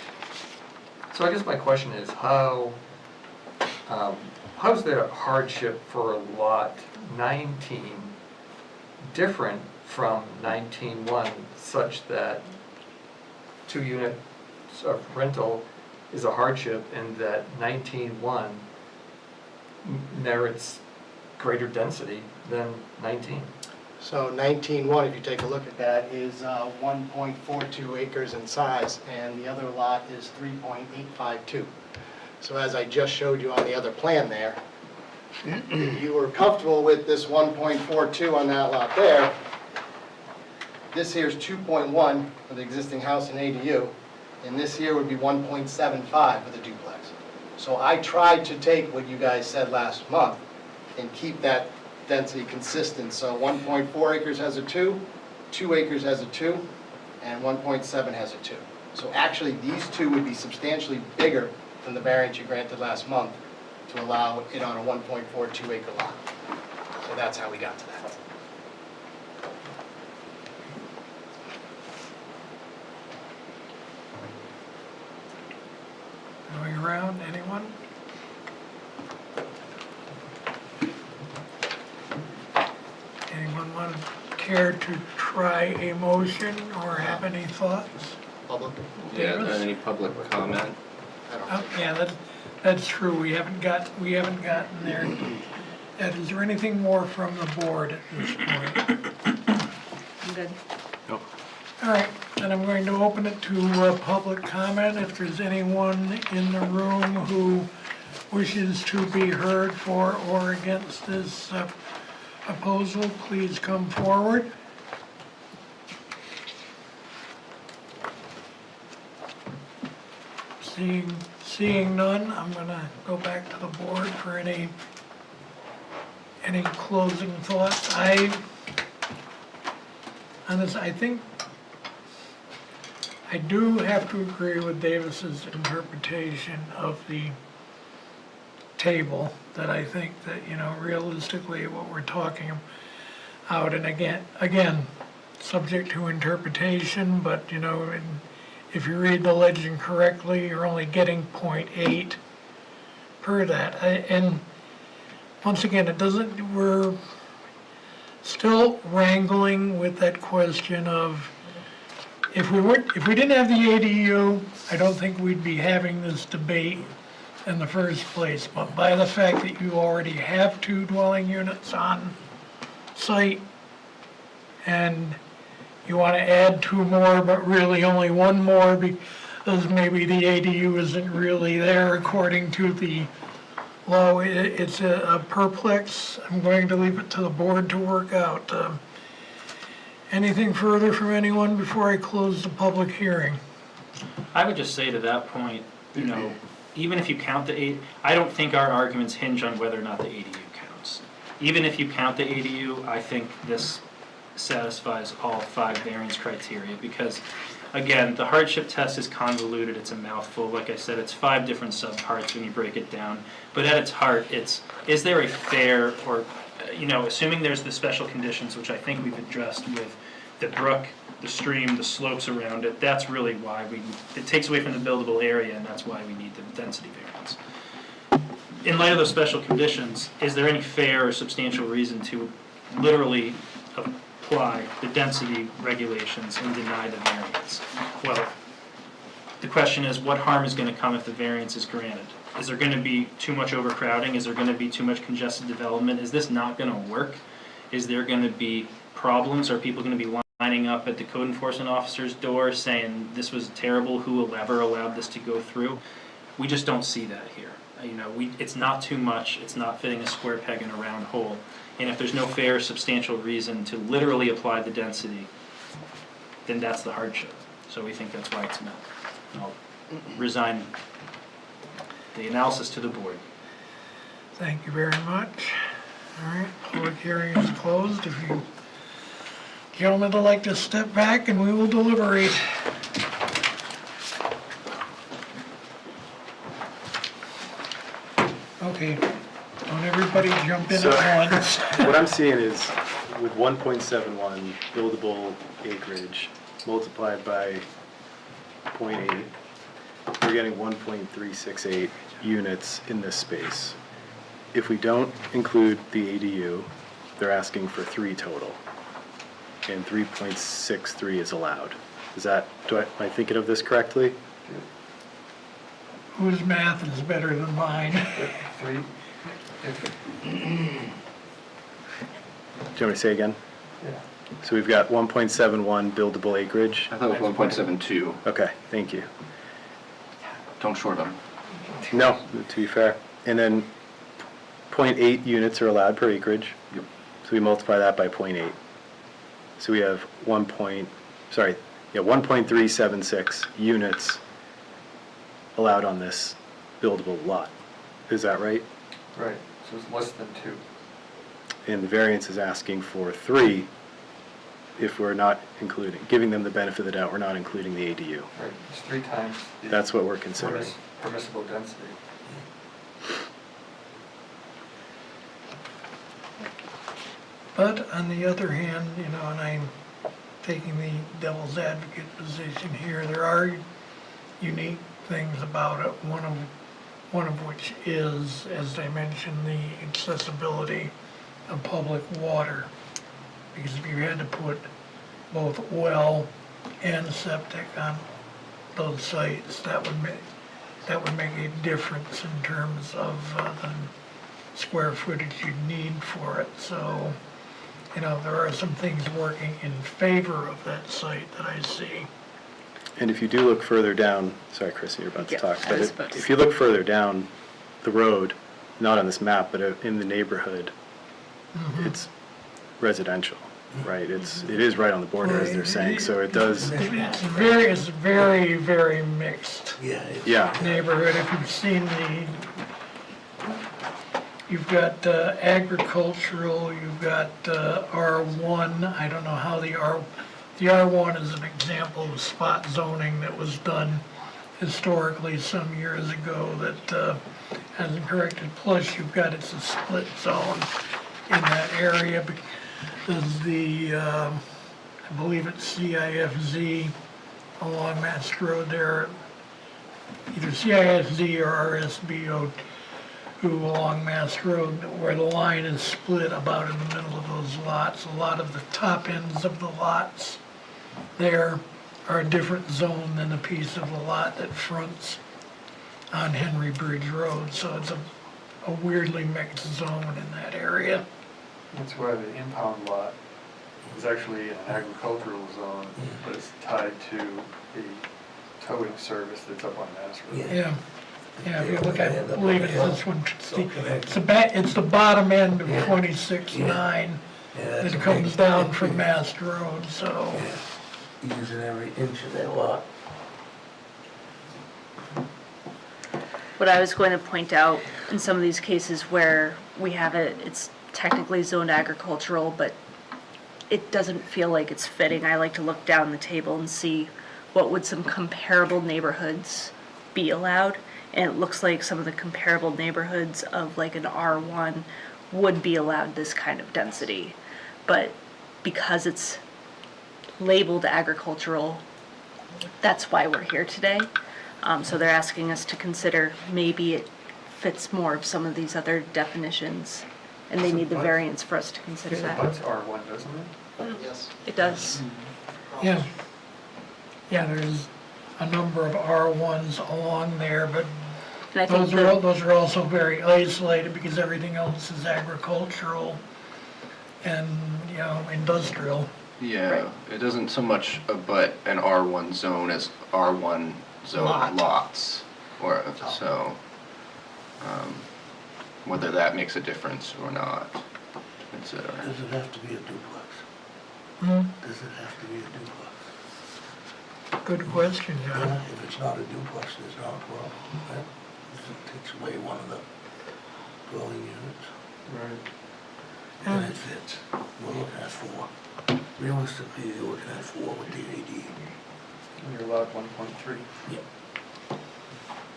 So I guess my question is, how's the hardship for lot 19 different from 19-1 such that 2 units of rental is a hardship and that 19-1 merits greater density than 19? So 19-1, if you take a look at that, is 1.42 acres in size, and the other lot is 3.852. So as I just showed you on the other plan there, if you were comfortable with this 1.42 on that lot there, this here is 2.1 for the existing house and ADU, and this here would be 1.75 with a duplex. So I tried to take what you guys said last month and keep that density consistent. So 1.4 acres has a 2, 2 acres has a 2, and 1.7 has a 2. So actually, these two would be substantially bigger than the variance you granted last month to allow it on a 1.42 acre lot. So that's how we got to that. Going around, anyone? Anyone want to care to try a motion or have any thoughts? Public? Yeah, Davis? any public comment? I don't Oh, yeah, that's true, we haven't gotten there. Ed, is there anything more from the board at this point? I'm good. Nope. All right, then I'm going to open it to public comment. If there's anyone in the room who wishes to be heard for or against this proposal, please come forward. Seeing none, I'm gonna go back to the board for any closing thoughts. I think I do have to agree with Davis's interpretation of the table, that I think that, you know, realistically what we're talking out, and again, subject to interpretation, but, you know, if you read the legend correctly, you're only getting 0.8 per that. And once again, we're still wrangling with that question of, if we didn't have the ADU, I don't think we'd be having this debate in the first place. But by the fact that you already have 2 dwelling units on site, and you want to add 2 more, but really only 1 more because maybe the ADU isn't really there according to the law, it's a perplex. I'm going to leave it to the board to work out. Anything further from anyone before I close the public hearing? I would just say to that point, you know, even if you count I don't think our arguments hinge on whether or not the ADU counts. Even if you count the ADU, I think this satisfies all 5 variance criteria, because Again, the hardship test is convoluted, it's a mouthful. Like I said, it's 5 different subparts when you break it down. But at its heart, it's, is there a fair, or, assuming there's the special conditions, which I think we've addressed with the brook, the stream, the slopes around it, that's really why it takes away from the buildable area, and that's why we need the density variance. In light of those special conditions, is there any fair or substantial reason to literally apply the density regulations and deny the variance? Well, the question is, what harm is going to come if the variance is granted? Is there going to be too much overcrowding? Is there going to be too much congested development? Is this not going to work? Is there going to be problems? Are people going to be lining up at the code enforcement officer's door saying this was terrible, who ever allowed this to go through? We just don't see that here. It's not too much, it's not fitting a square peg in a round hole. And if there's no fair, substantial reason to literally apply the density, then that's the hardship. So we think that's why it's met. I'll resign the analysis to the board. Thank you very much. All right, public hearing is closed. If you gentlemen would like to step back and we will deliberate. Okay, don't everybody jump in So- at once. What I'm seeing is with 1.71 buildable acreage multiplied by 0.8, we're getting 1.368 units in this space. If we don't include the ADU, they're asking for 3 total, and 3.63 is allowed. Am I thinking of this correctly? Whose math is better than mine? 3, Do you want me to say again? yeah. So we've got 1.71 buildable acreage. I thought it was 1.72. Okay, thank you. Don't short them. No, to be fair. And then 0.8 units are allowed per acreage. Yep. So we multiply that by 0.8. So we have 1.376 units allowed on this buildable lot. Is that right? Right, so it's less than 2. And the variance is asking for 3 if we're not giving them the benefit of the doubt, we're not including the ADU. Right, it's 3 times the That's what we're considering. permissible density. But on the other hand, and I'm taking the devil's advocate position here, there are unique things about it. One of which is, as I mentioned, the accessibility of public water. Because if you had to put both well and septic on those sites, that would make a difference in terms of the square footage you'd need for it. So, there are some things working in favor of that site that I see. And if you do look further down, sorry, Chris, you're about to Yeah, talk, I but was about to if you look further down the road, not on this map, but in the neighborhood, it's residential, right? It is right on the border, as they're saying, so it does, It's very, very mixed yeah. neighborhood. If you've seen you've got agricultural, you've got R1. I don't know how the R1 is an example of spot zoning that was done historically some years ago that hasn't corrected. Plus, you've got it's a split zone in that area. There's I believe it's CIFZ along Mass Road there, either CIFZ or RSBO along Mass Road, where the line is split about in the middle of those lots. A lot of the top ends of the lots there are a different zone than the piece of the lot that fronts on Henry Bridge Road. So it's a weirdly mixed zone in that area. That's why the impound lot is actually an agricultural zone, but it's tied to the towing service that's up on Mass Road. Yeah, if you look at, I believe it's this one, it's the bottom end of 26-9 that comes down from Mass Road, so. Using every inch of that lot. What I was going to point out in some of these cases where we have it's technically zoned agricultural, but it doesn't feel like it's fitting. I like to look down the table and see what would some comparable neighborhoods be allowed? And it looks like some of the comparable neighborhoods of like an R1 would be allowed this kind of density. But because it's labeled agricultural, that's why we're here today. So they're asking us to consider maybe it fits more of some of these other definitions, and they need the variance for us to consider that. That's R1, doesn't it? Yes. It does. Yeah. Yeah, there's a number of R1s along there, but And I think those are also very isolated because everything else is agricultural and, you know, industrial. Yeah, Right. it doesn't so much abut an R1 zone as R1 zone Lot. lots, or, so, whether that makes a difference or not, to consider. Does it have to be a duplex? Hmm, Does it have to be a duplex? good question, John. If it's not a duplex, there's no problem. That takes away one of the dwelling units. Right. And it fits. We're looking at 4. Realistically, you're looking at 4 with the AD. And you're allowed 1.3.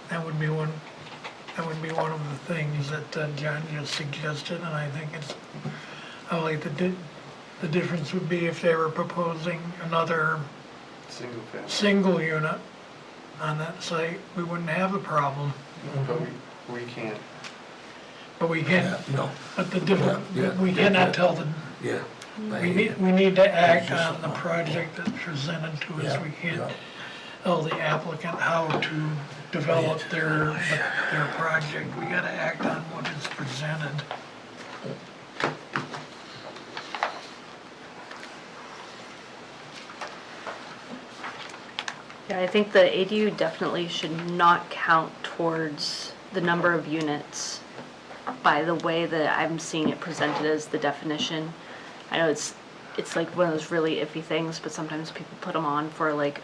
That would be one of the things that John just suggested, and I think it's, I like the difference would be if they were proposing another Single family. single unit on that site, we wouldn't have a problem. But we can't. But we can't, No, but the different, Yeah, we yeah, cannot yeah. tell the, yeah. we need to act on the project that's presented to us. Yeah, We can't yeah. tell the applicant how to develop their project. We gotta act on what is presented. Yeah, I think the ADU definitely should not count towards the number of units by the way that I'm seeing it presented as the definition. I know it's like one of those really iffy things, but sometimes people put them on for like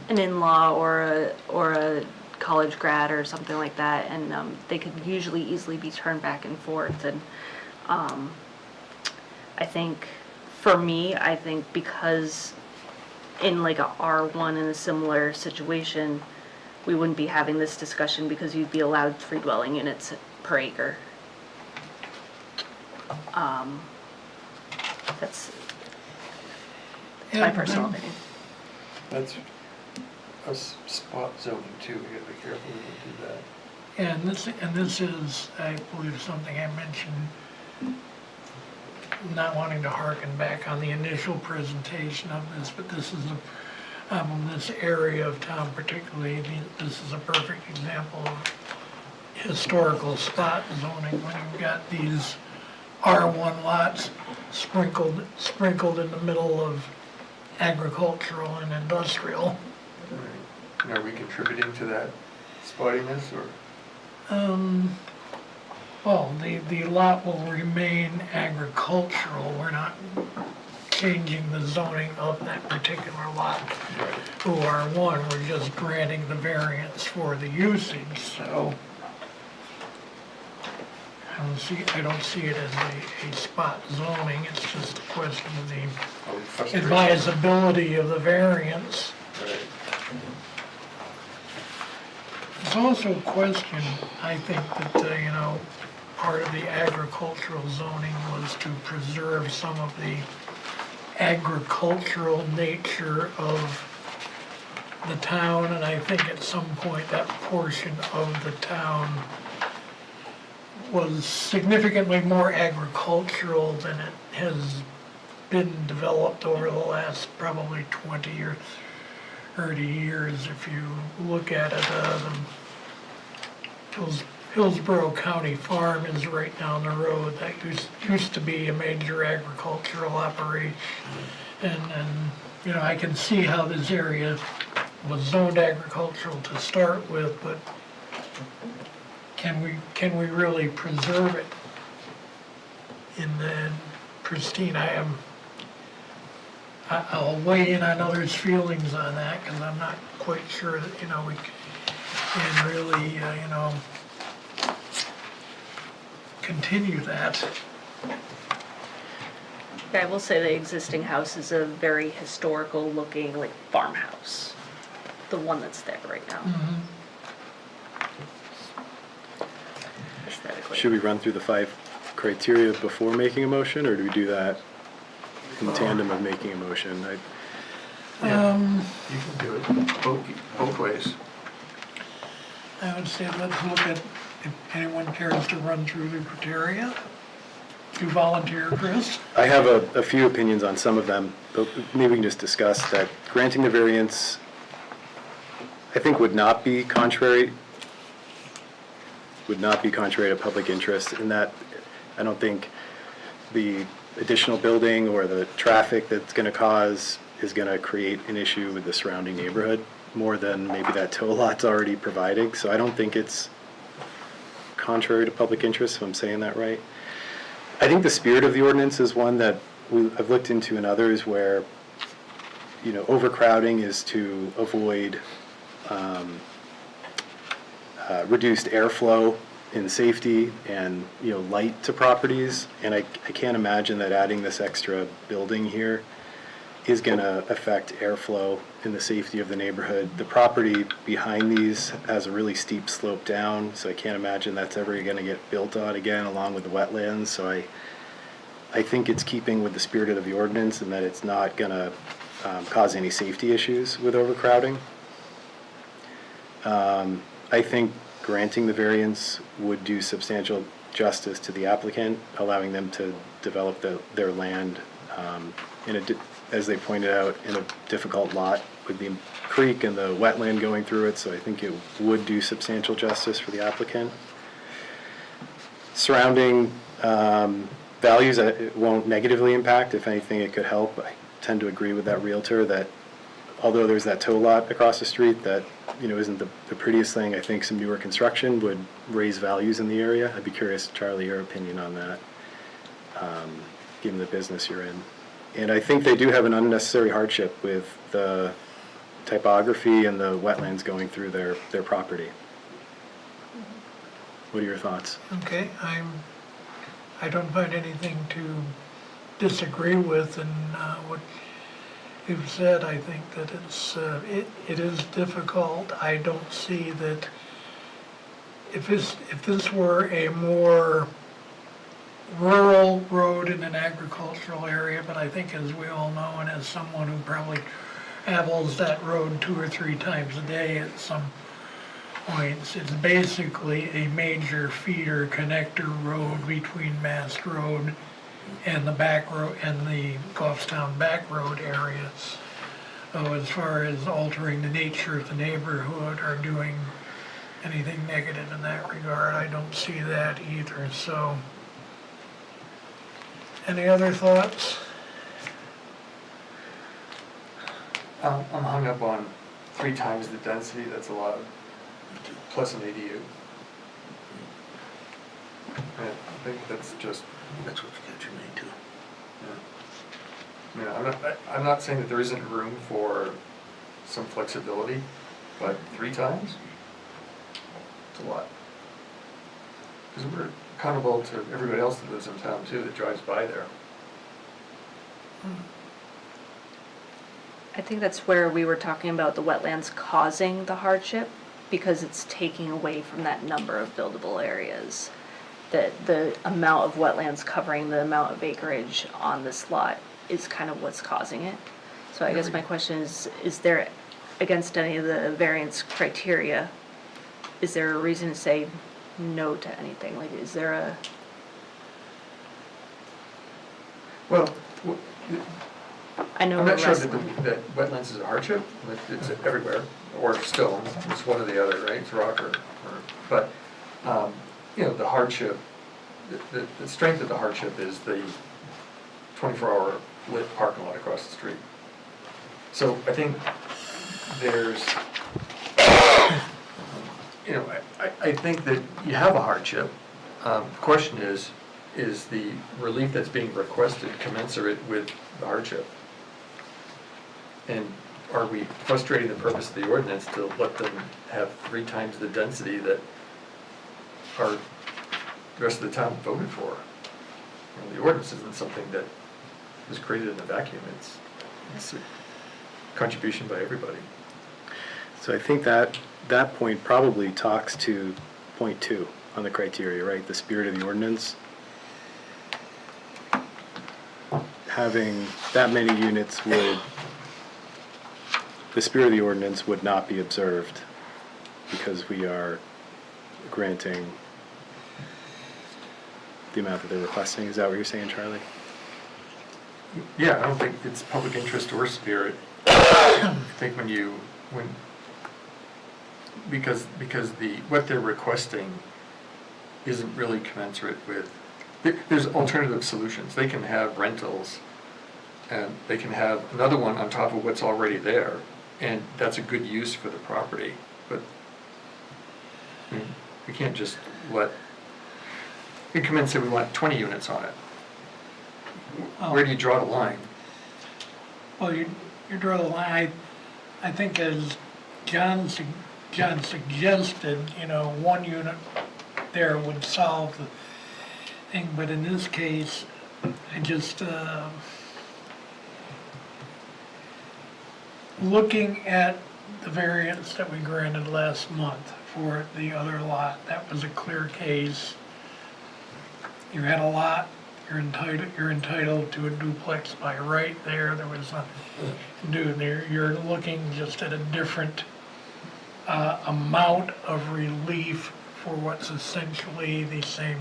an in-law or a college grad or something like that, and they could usually easily be turned back and forth. And I think, for me, I think because in like a R1 in a similar situation, we wouldn't be having this discussion because you'd be allowed 3 dwelling units per acre. That's my Yeah, personal then- opinion. That's a spot zoning too. We gotta be careful we don't do that. And this is, I believe, something I mentioned, not wanting to harken back on the initial presentation of this, but this is this area of town particularly, this is a perfect example of historical spot zoning, when you've got these R1 lots sprinkled in the middle of agricultural and industrial. Right. And are we contributing to that spottiness or? Well, the lot will remain agricultural. We're not changing the zoning of that particular lot to R1. We're just granting the variance for the usage, so I don't see it as a spot zoning. It's just a question of the Are we frustrated? advisability of the variance. Right. It's also a question, I think, that, part of the agricultural zoning was to preserve some of the agricultural nature of the town, and I think at some point that portion of the town was significantly more agricultural than it has been developed over the last probably 20 or 30 years. If you look at it, Hillsborough County Farm is right down the road. That used to be a major agricultural operation. And I can see how this area was zoned agricultural to start with, but can we really preserve it in the pristine? I'll weigh in on others' feelings on that, because I'm not quite sure that, we can really, continue that. Yeah, I will say the existing house is a very historical looking like farmhouse. the one that's there right now. Aesthetically. Should we run through the 5 criteria before making a motion, or do we do that in tandem of making a motion? You can do it both ways. I would say let's look at if anyone cares to run through the criteria. You volunteer, Chris? I have a few opinions on some of them, but maybe we can just discuss that granting the variance, I think would not be contrary to public interest in that I don't think the additional building or the traffic that's going to cause is going to create an issue with the surrounding neighborhood more than maybe that tow lot's already providing. So I don't think it's contrary to public interest, if I'm saying that right. I think the spirit of the ordinance is one that I've looked into in others where, overcrowding is to avoid reduced airflow and safety and, light to properties. And I can't imagine that adding this extra building here is going to affect airflow and the safety of the neighborhood. The property behind these has a really steep slope down, so I can't imagine that's ever going to get built on again along with the wetlands. So I think it's keeping with the spirit of the ordinance and that it's not going to cause any safety issues with overcrowding. I think granting the variance would do substantial justice to the applicant, allowing them to develop their land as they pointed out, in a difficult lot with the creek and the wetland going through it, so I think it would do substantial justice for the applicant. Surrounding values, it won't negatively impact. If anything, it could help. I tend to agree with that realtor that although there's that tow lot across the street that isn't the prettiest thing, I think some newer construction would raise values in the area. I'd be curious, Charlie, your opinion on that, given the business you're in. And I think they do have an unnecessary hardship with the typography and the wetlands going through their property. What are your thoughts? Okay, I don't find anything to disagree with in what you've said. I think that it is difficult. I don't see that if this were a more rural road in an agricultural area, but I think as we all know, and as someone who probably travels that road 2 or 3 times a day at some points, it's basically a major feeder connector road between Mast Road and the back road and the Goffstown back road areas. So as far as altering the nature of the neighborhood or doing anything negative in that regard, I don't see that either. So any other thoughts? I'm hung up on 3 times the density that's allowed, plus an ADU. And I think that's just, That's what's catching me too. I'm not saying that there isn't room for some flexibility, but 3 times? It's a lot. Because we're accountable to everybody else that lives in town too, that drives by there. I think that's where we were talking about the wetlands causing the hardship, because it's taking away from that number of buildable areas. That the amount of wetlands covering the amount of acreage on this lot is kind of what's causing it. So I guess my question is there, against any of the variance criteria, is there a reason to say no to anything? Like, is there a... Well, I know I'm the not sure rest that wetlands is a hardship. It's everywhere, or stone. It's one or the other, right? It's rock but the hardship, the strength of the hardship is the 24-hour lit parking lot across the street. So I think there's, I think that you have a hardship. The question is the relief that's being requested commensurate with the hardship? And are we frustrating the purpose of the ordinance to let them have 3 times the density that the rest of the town voted for? The ordinance isn't something that was created in a vacuum. It's a contribution by everybody. So I think that point probably talks to point 2 on the criteria, right? The spirit of the ordinance. Having that many units the spirit of the ordinance would not be observed because we are granting the amount that they're requesting. Is that what you're saying, Charlie? Yeah, I don't think it's public interest or spirit. I think because what they're requesting isn't really commensurate with, there's alternative solutions. They can have rentals, and they can have another one on top of what's already there, and that's a good use for the property. But we can't just we come in and say we want 20 units on it. Where do you draw the line? Well, you draw the line, I think as John suggested, 1 unit there would solve the thing, but in this case, I just, looking at the variance that we granted last month for the other lot, that was a clear case. You had a lot, you're entitled to a duplex by right there. There was nothing to do there. You're looking just at a different amount of relief for what's essentially the same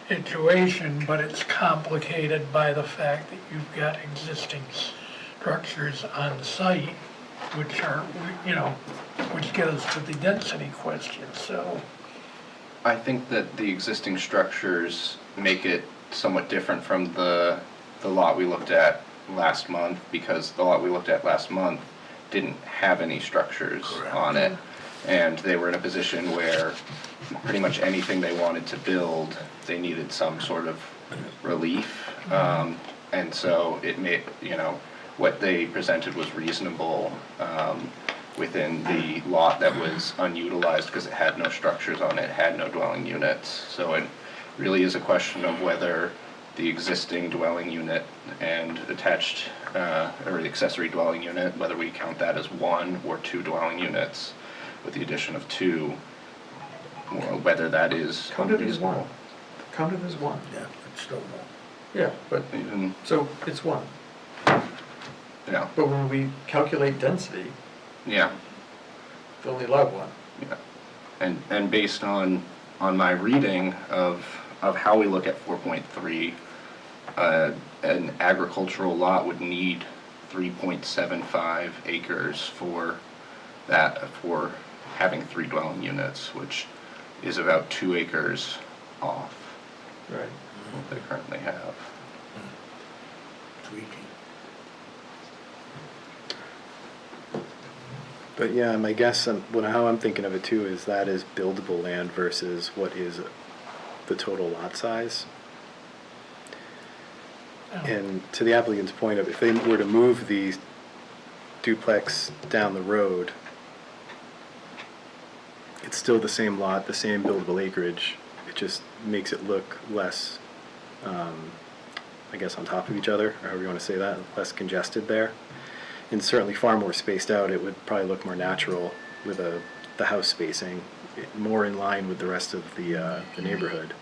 situation, but it's complicated by the fact that you've got existing structures on site, which are, which get us to the density question, so. I think that the existing structures make it somewhat different from the lot we looked at last month, because the lot we looked at last month didn't have any structures on it. And they were in a position where pretty much anything they wanted to build, they needed some sort of relief. And so it made, what they presented was reasonable within the lot that was unutilized because it had no structures on it, had no dwelling units. So it really is a question of whether the existing dwelling unit and attached, or the accessory dwelling unit, whether we count that as 1 or 2 dwelling units with the addition of 2, whether that is Count it as unreasonable. 1. Count it as 1. Yeah, it's still more. Yeah, but, Even, so it's 1. yeah, But when we calculate density, yeah. they only allow 1. Yeah. And based on my reading of how we look at 4.3, an agricultural lot would need 3.75 acres for having 3 dwelling units, which is about 2 acres off Right. what they currently have. Tweaking. But yeah, my guess, how I'm thinking of it too, is that is buildable land versus what is the total lot size. And to the applicant's point of, if they were to move the duplex down the road, it's still the same lot, the same buildable acreage. It just makes it look less, I guess, on top of each other, or however you want to say that, less congested there. And certainly far more spaced out. It would probably look more natural with the house spacing, more in line with the rest of the neighborhood.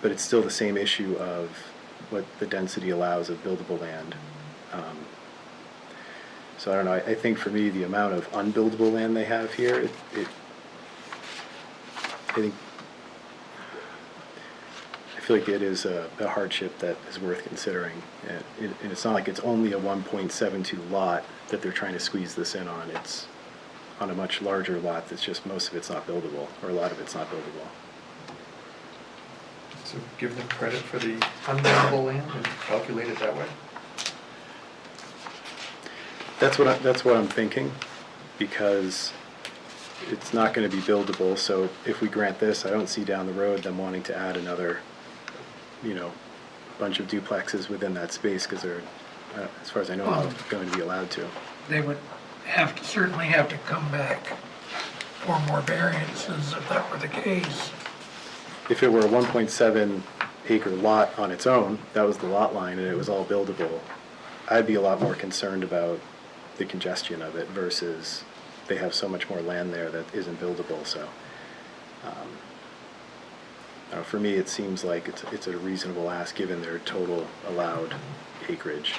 But it's still the same issue of what the density allows of buildable land. So I don't know, I think for me, the amount of unbuildable land they have here, I feel like it is a hardship that is worth considering. And it's not like it's only a 1.72 lot that they're trying to squeeze this in on. It's on a much larger lot that's just most of it's not buildable, or a lot of it's not buildable. So give them credit for the unbuildable land and calculate it that way. That's what I'm thinking, because it's not going to be buildable. So if we grant this, I don't see down the road them wanting to add another, bunch of duplexes within that space, because they're, as far as I know, not going to be allowed to. They would certainly have to come back for more variances if that were the case. If it were a 1.7 acre lot on its own, that was the lot line, and it was all buildable, I'd be a lot more concerned about the congestion of it versus they have so much more land there that isn't buildable, so. For me, it seems like it's a reasonable ask, given their total allowed acreage.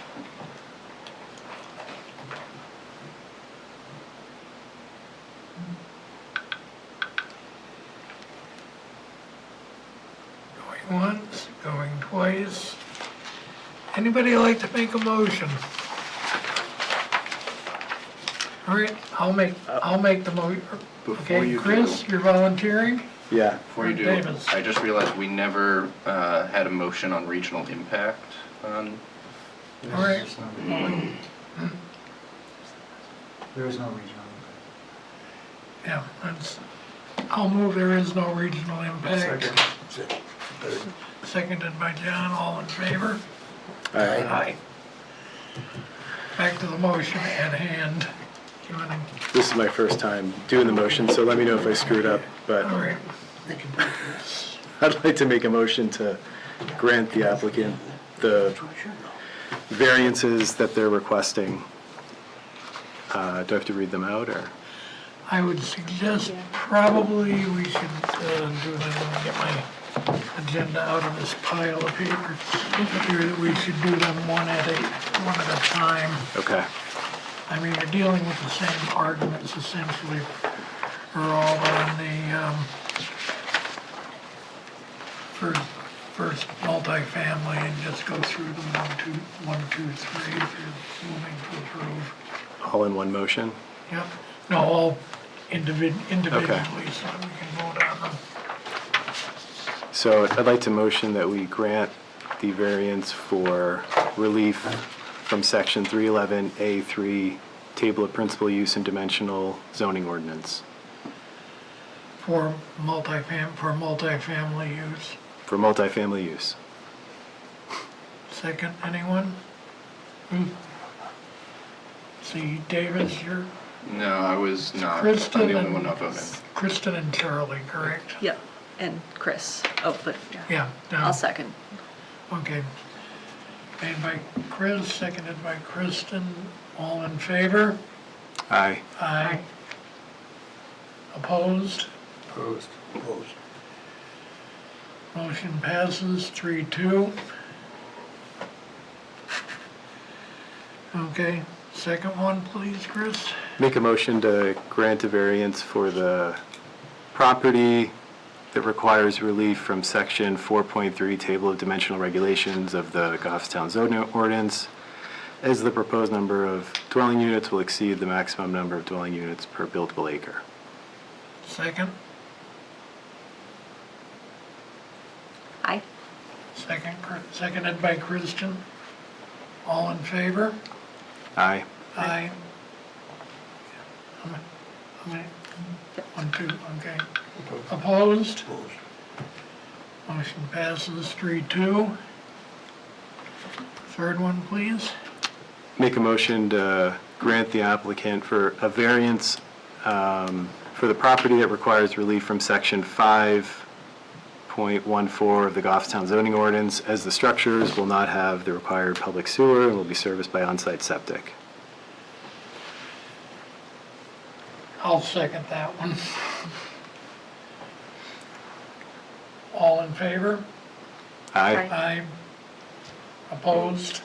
Going once, going twice. Anybody like to make a motion? All right, I'll make the motion. Before Okay, you Chris, do- you're volunteering? Yeah, Before you do, Davis. I just realized we never had a motion on regional impact on. All right, There is no regional yeah, I'll move there is no regional impact. Second. Seconded by John, all in favor? Aye. Aye. Back to the motion at hand. You wanna- This is my first time doing the motion, so let me know if I screwed up, but All right, I'd like to make a motion to grant the applicant the variances that they're requesting. Do I have to read them out, or? I would suggest probably we should do that when I get my agenda out of this pile of papers. Here, that we should do them one at a time. Okay. I mean, you're dealing with the same arguments essentially, are all on the first multifamily, and just go through them one, two, three, if you're moving to approve. All in one motion? Yep, no, all individually, so we can vote on them. So I'd like to motion that we grant the variance for relief from section 311A3, table of principal use and dimensional zoning ordinance. For multifamily use. For multifamily use. Second, anyone? See, Davis, you're, No, I was not. Kristen I'm the only and- one not voting. Kristen and Charlie, correct? Yep, and Chris. Oh, but yeah. Yeah, I'll no, second. okay. Made by Chris, seconded by Kristen, all in favor? Aye. Aye. Opposed? Opposed. Motion passes 3-2. Okay, second one, please, Chris. Make a motion to grant a variance for the property that requires relief from section 4.3, table of dimensional regulations of the Goffstown zoning ordinance, as the proposed number of dwelling units will exceed the maximum number of dwelling units per buildable acre. Second, Aye. seconded by Kristen. All in favor? Aye. Aye. How many? 1, 2, okay. Opposed? Motion passes 3-2. Third one, please. Make a motion to grant the applicant for a variance for the property that requires relief from section 5.14 of the Goffstown zoning ordinance, as the structures will not have the required public sewer and will be serviced by on-site septic. I'll second that one. All in favor? Aye. Aye. Opposed?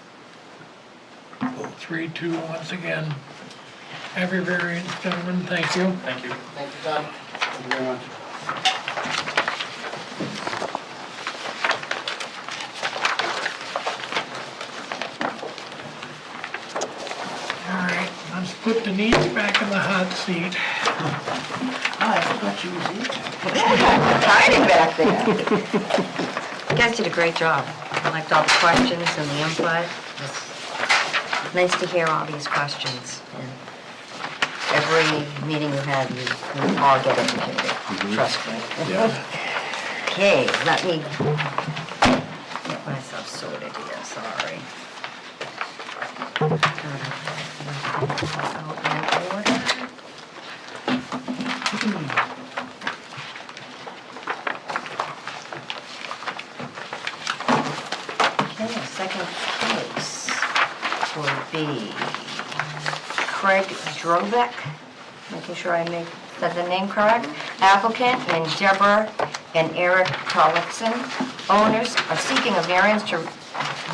3-2 once again. Have your variance, gentlemen, thank you. Thank you. Thank you, Tom. Thank you very much. All right, let's put Denise back in the hot seat. I thought you was eating. Hiding back there. You guys did a great job. I liked all the questions and the input. It's nice to hear all these questions. And every meeting you have, you all get educated, trust me. Okay, let me get myself sorted here, sorry. Out in order. Okay, second case would be Craig Drobek, making sure I said the name correct. Applicant and Deborah and Eric Tollefson, owners, are seeking a variance to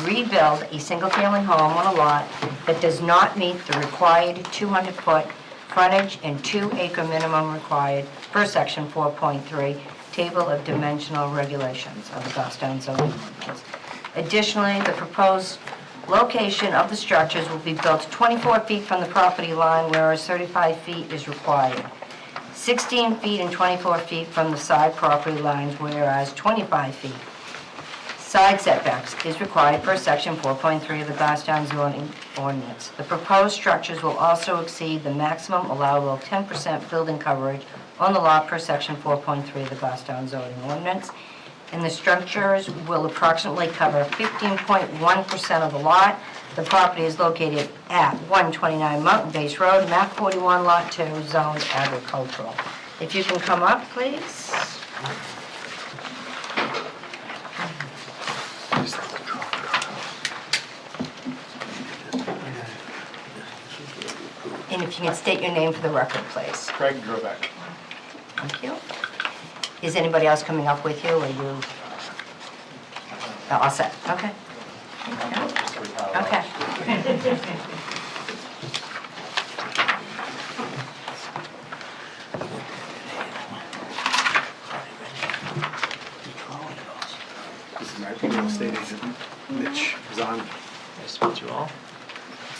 rebuild a single-family home on a lot that does not meet the required 200-foot frontage and 2-acre minimum required per section 4.3, Table of Dimensional Regulations of the Goffstown zoning ordinance. Additionally, the proposed location of the structures will be built 24 feet from the property line, whereas 35 feet is required. 16 feet and 24 feet from the side property lines, whereas 25 feet. Side setbacks is required per section 4.3 of the Goffstown zoning ordinance. The proposed structures will also exceed the maximum allowable 10% building coverage on the lot per section 4.3 of the Goffstown zoning ordinance. And the structures will approximately cover 15.1% of the lot. The property is located at 129 Mountain Base Road, map 41, lot 2, zoned agricultural. If you can come up, please. And if you can state your name for the record, please. Craig Drobeck. Thank you. Is anybody else coming up with you, or you? All set, okay. Okay. This is my real estate agent, Mitch Zahn. Nice to meet you all.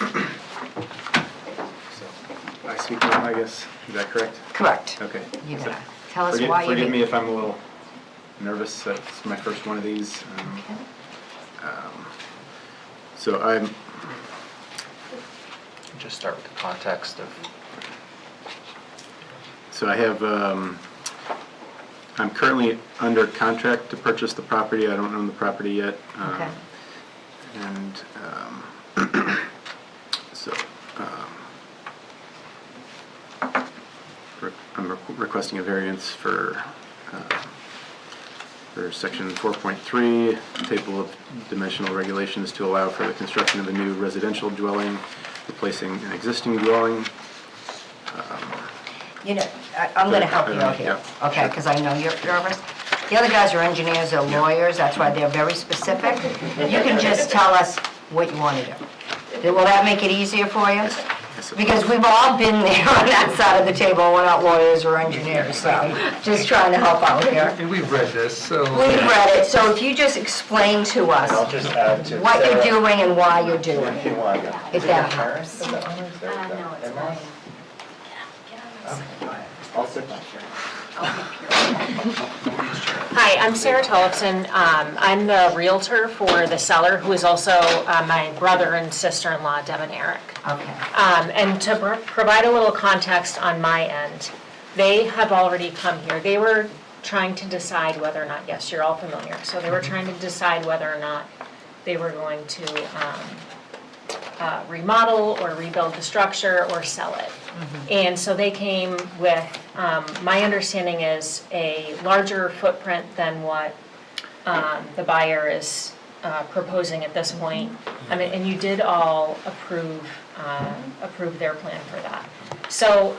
So, I speak now, I guess, is that correct? Correct. Okay. You So, got it. Tell us why you Forgive me did. if I'm a little nervous, it's my first one of these. Okay. So I'm, Just start with the context of, so I have, I'm currently under contract to purchase the property. I don't own the property yet. Okay. And so I'm requesting a variance for section 4.3, table of dimensional regulations to allow for the construction of a new residential dwelling, replacing an existing dwelling. You know, I'm going to help you out here, okay, because I know you're nervous. The other guys are engineers, they're lawyers, that's why they're very specific. You can just tell us what you want to do. Will that make it easier for you? Because we've all been there on that side of the table, we're not lawyers or engineers, so just trying to help out here. And we've read this, so. We've read it, so if you just explain to us I'll just add to what you're Sarah, doing and why you're doing if it, you want. if that helps. Is that one or is there? No, it's Emma? mine. I'll sit back here. Hi, I'm Sarah Tollefson. I'm the realtor for the seller, who is also my brother and sister-in-law, Deb and Eric. Okay. And to provide a little context on my end, they have already come here. They were trying to decide whether or not, yes, you're all familiar, so they were trying to decide whether or not they were going to remodel or rebuild the structure or sell it. And so they came with, my understanding is, a larger footprint than what the buyer is proposing at this point. I mean, and you did all approve their plan for that. So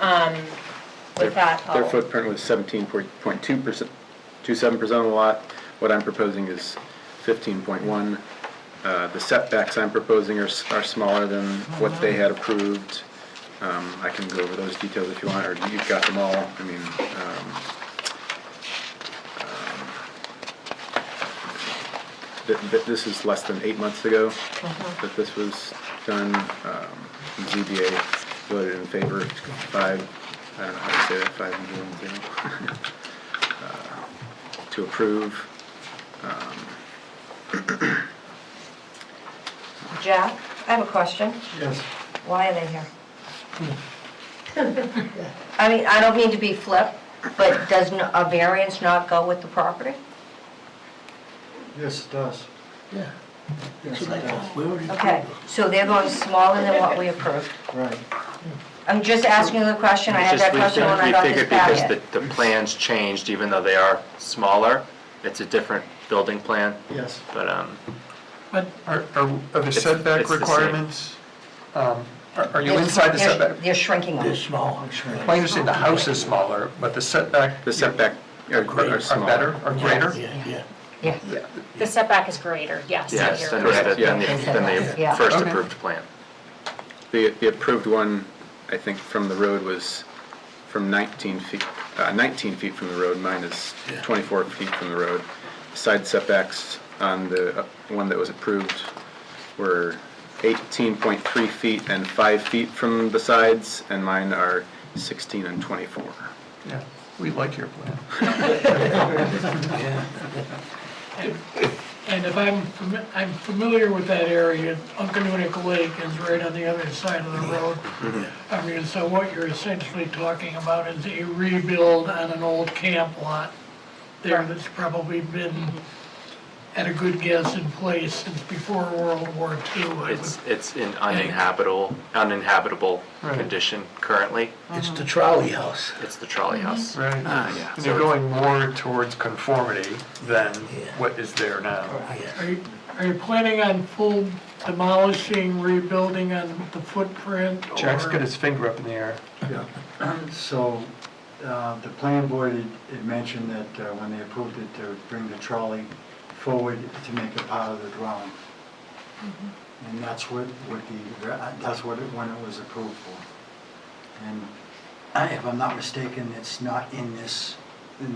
with that, Their footprint was 17.2%, 27% of the lot. What I'm proposing is 15.1. The setbacks I'm proposing are smaller than what they had approved. I can go over those details if you want, or you've got them all. I mean, this is less than 8 months ago that this was done. ZBA voted in favor, 5, I don't know how to say that, 5-0, to approve. Jack, I have a question. Yes. Why are they here? I mean, I don't mean to be flip, but does a variance not go with the property? Yes, it does. Yeah. Yes, it We does. already Okay, so they're going smaller than what we approved. Right. I'm just asking you the question, I had that question when I got this We figured because packet. the plans changed, even though they are smaller, it's a different building plan, Yes. Are but the It's- setback it's the same. requirements Are you inside the setback? They're shrinking They're them. small. Well, I understand the house is smaller, but the setback. The setback are Are smaller. better or greater? Yeah. Yeah. The setback is greater, yes. Yes, you're than correct. the Yeah. first Okay. approved plan. The approved one, I think, from the road was from 19 feet from the road. Mine is 24 feet from the road. Side setbacks on the one that was approved were 18.3 feet and 5 feet from the sides, and mine are 16 and 24. Yeah, we like your plan. And if I'm familiar with that area, Uncanunic Lake is right on the other side of the road. I mean, so what you're essentially talking about is a rebuild on an old camp lot there that's probably been, at a good guess, in place since before World War II. It's in uninhabitable Right. condition currently. It's the trolley house. It's the trolley house. Right. Yeah. And So you're it's- going more towards conformity than Yeah. what is there now. Are you planning on full demolishing, rebuilding on the footprint? Jack's or- got his finger up in the air. So, the planning board had mentioned that when they approved it, to bring the trolley forward to make it part of the dwelling. And that's when it was approved for. And if I'm not mistaken, it's not in this plan,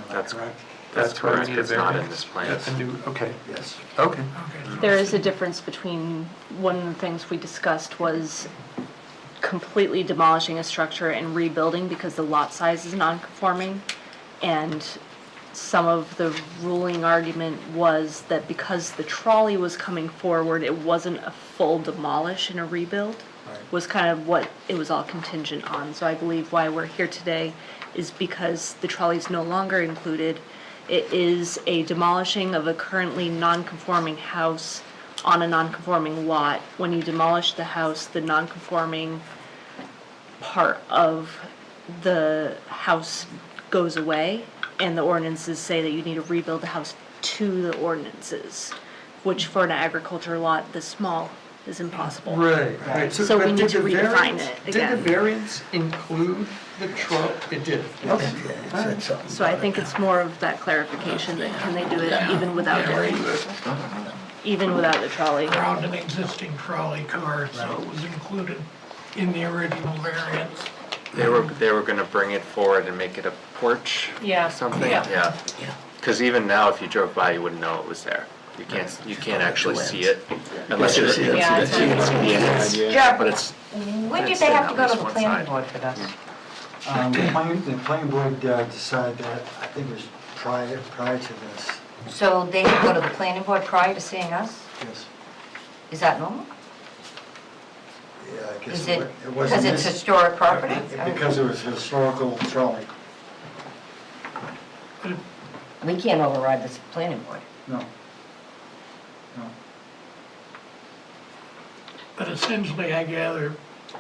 is that That's correct? That's where we correct, need a it's not in variance. this plan. That's a new, okay, Yes. okay. Okay. There is a difference between, one of the things we discussed was completely demolishing a structure and rebuilding because the lot size is non-conforming. And some of the ruling argument was that because the trolley was coming forward, it wasn't a full demolish and a rebuild. Right. Was kind of what it was all contingent on. So I believe why we're here today is because the trolley's no longer included. It is a demolishing of a currently non-conforming house on a non-conforming lot. When you demolish the house, the non-conforming part of the house goes away, and the ordinances say that you need to rebuild the house to the ordinances, which for an agriculture lot this small is impossible. Right. So we but need did to the redefine variance- it Did the again. variance include the trolley? It did. Okay. So I think it's more of that clarification that can they do it even without it, even without the trolley. Around an existing trolley car, so it was included in the original variance. They were gonna bring it forward and make it a porch Yeah. or something, Yeah. yeah. Because even now, if you drove by, you wouldn't know it was there. You can't actually see it unless you're. Yeah, it's Jeff, But it's, when did it's they in have to at go to least the one planning side. board for this? The planning board decided that, I think it was prior to this, So they had to go to the planning board prior to seeing us? yes. Is that normal? Yeah, I guess Is it, it wasn't because it's this- historic property? Because it was historical trolley, We can't override this planning board. no. No. But essentially, I gather,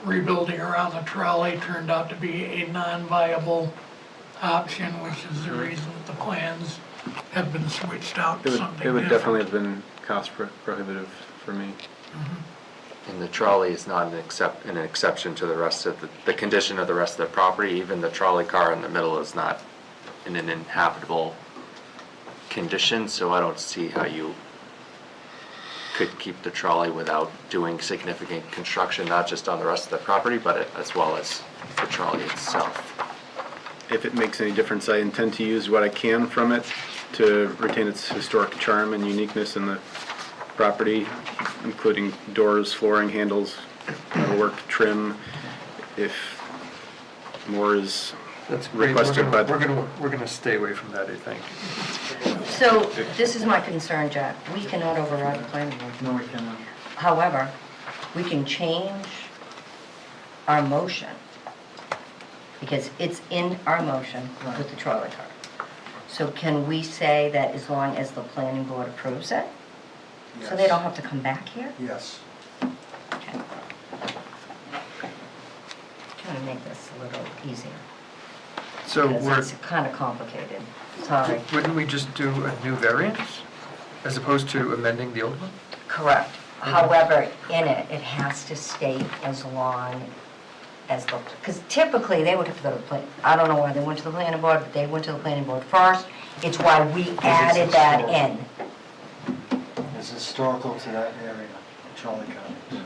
rebuilding around the trolley turned out to be a non-viable option, which is the reason that the plans have been switched out to something It would different. definitely have been cost prohibitive for me. And the trolley is not an exception to the rest of the condition of the rest of the property. Even the trolley car in the middle is not in an inhabitable condition, so I don't see how you could keep the trolley without doing significant construction, not just on the rest of the property, but as well as the trolley itself. If it makes any difference, I intend to use what I can from it to retain its historic charm and uniqueness in the property, including doors, flooring, handles, metalwork, trim. If more is That's great. requested by the... We're gonna stay away from that, I think. So this is my concern, Jack. We cannot override the planning board. No, we cannot. However, we can change our motion, because it's in our motion with the trolley car. So can we say that as long as the planning board approves it? So they don't have to come back here? Yes. Okay. Trying to make this a little easier, So because it's kind of complicated. Sorry. wouldn't we just do a new variance as opposed to amending the old one? Correct. However, in it, it has to state as long as the, because typically they would have to go to the plan, I don't know why they went to the planning board, but they went to the planning board first. It's why we added that in. It's historical to that area, Charlie County.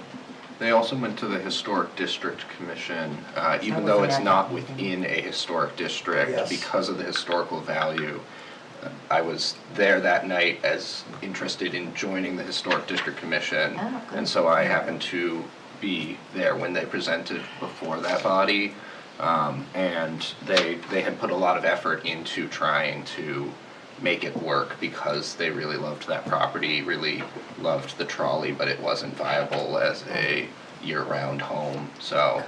They also went to the Historic District Commission, even was though an it's act- not within a historic district, Yes. because of the historical value. I was there that night as interested in joining the Historic District Commission. Oh, good. And so I happened to be there when they presented before that body. And they had put a lot of effort into trying to make it work because they really loved that property, really loved the trolley, but it wasn't viable as a year-round home. So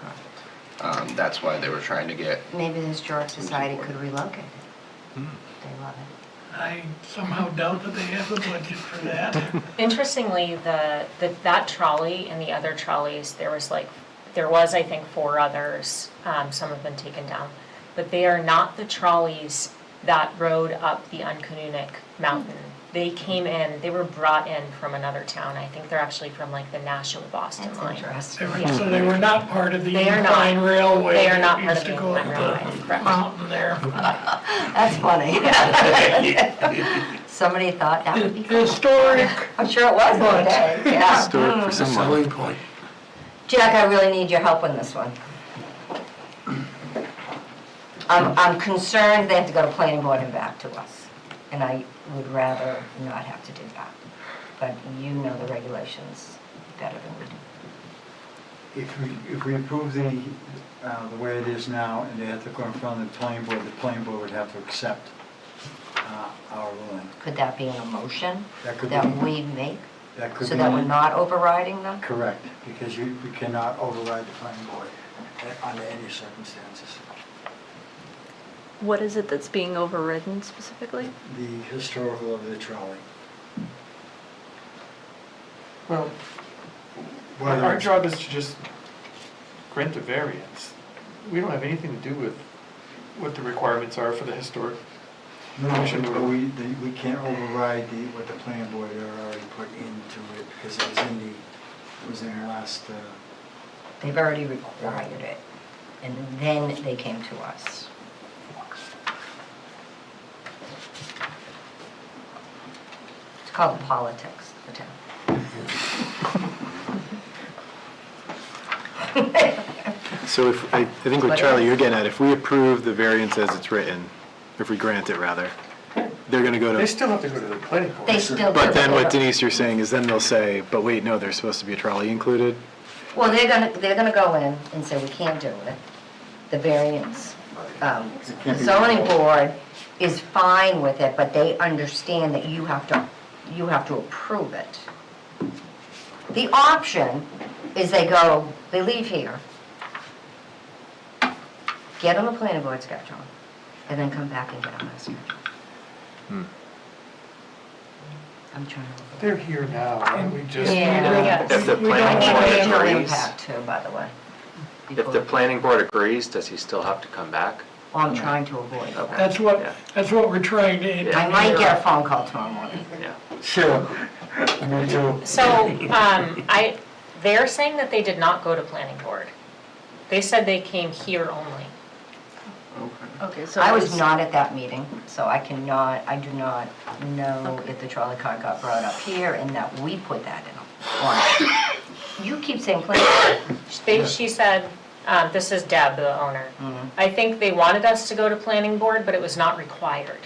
that's why they were trying to get. Maybe the Historic Society could relocate it. They love it. I somehow doubt that they have the budget for that. Interestingly, that trolley and the other trolleys, there was I think 4 others, some have been taken down. But they are not the trolleys that rode up the Unkununic mountain. They came in, they were brought in from another town. I think they're actually from like the Nashua-Boston That's line. interesting. So they were not part of the They are not. incline railway. They are not that part used of to the go up incline railway, the correct. Mountain there. That's funny. Somebody thought that would be cool. Historic. I'm sure it was one day, yeah. Historic for It's a someone. selling point. Jack, I really need your help on this one. I'm concerned they have to go to planning board and back to us, and I would rather not have to do that. But you know the regulations better than we do. If we approve the way it is now, and they have to go in front of the planning board would have to accept our ruling. Could that be a motion That could that be- we make, That could so be. that we're not overriding them? Correct, because we cannot override the planning board under any circumstances. What is it that's being overridden specifically? The historical of the trolley. Well, Whether our it's- job is to just grant a variance. We don't have anything to do with what the requirements are for the historic. No, Commission but rule. we can't override what the planning board had already put into it, because it was in the last, They've already required it, and then they came to us. It's called politics, the town. So if, I think what Charlie, you're getting at, if we approve the variance as it's written, if we grant it rather, they're gonna go They to, still have to go to the planning board. They still do. but then what Denise, you're saying is then they'll say, but wait, no, there's supposed to be a trolley included? Well, they're gonna go in and say, we can't do it. The variance, the zoning board is fine with it, but they understand that you have to approve it. The option is they leave here, get on the planning board schedule, and then come back and get on our schedule. I'm trying to. They're here now, why don't we just? Yeah. If the I planning need board regional agrees, impact too, by the way. if the planning board agrees, does he still have to come back? Well, I'm trying to avoid that. That's Yeah. what we're trying to. I might get a phone call tomorrow morning. Yeah. sure, me too. So, they're saying that they did not go to planning board. They said they came here only. Okay, so I was not at that meeting, so I do not know if the trolley car got brought up here and that we put that in. You keep saying planning. She said, this is Deb, the owner. Mhm. I think they wanted us to go to planning board, but it was not required.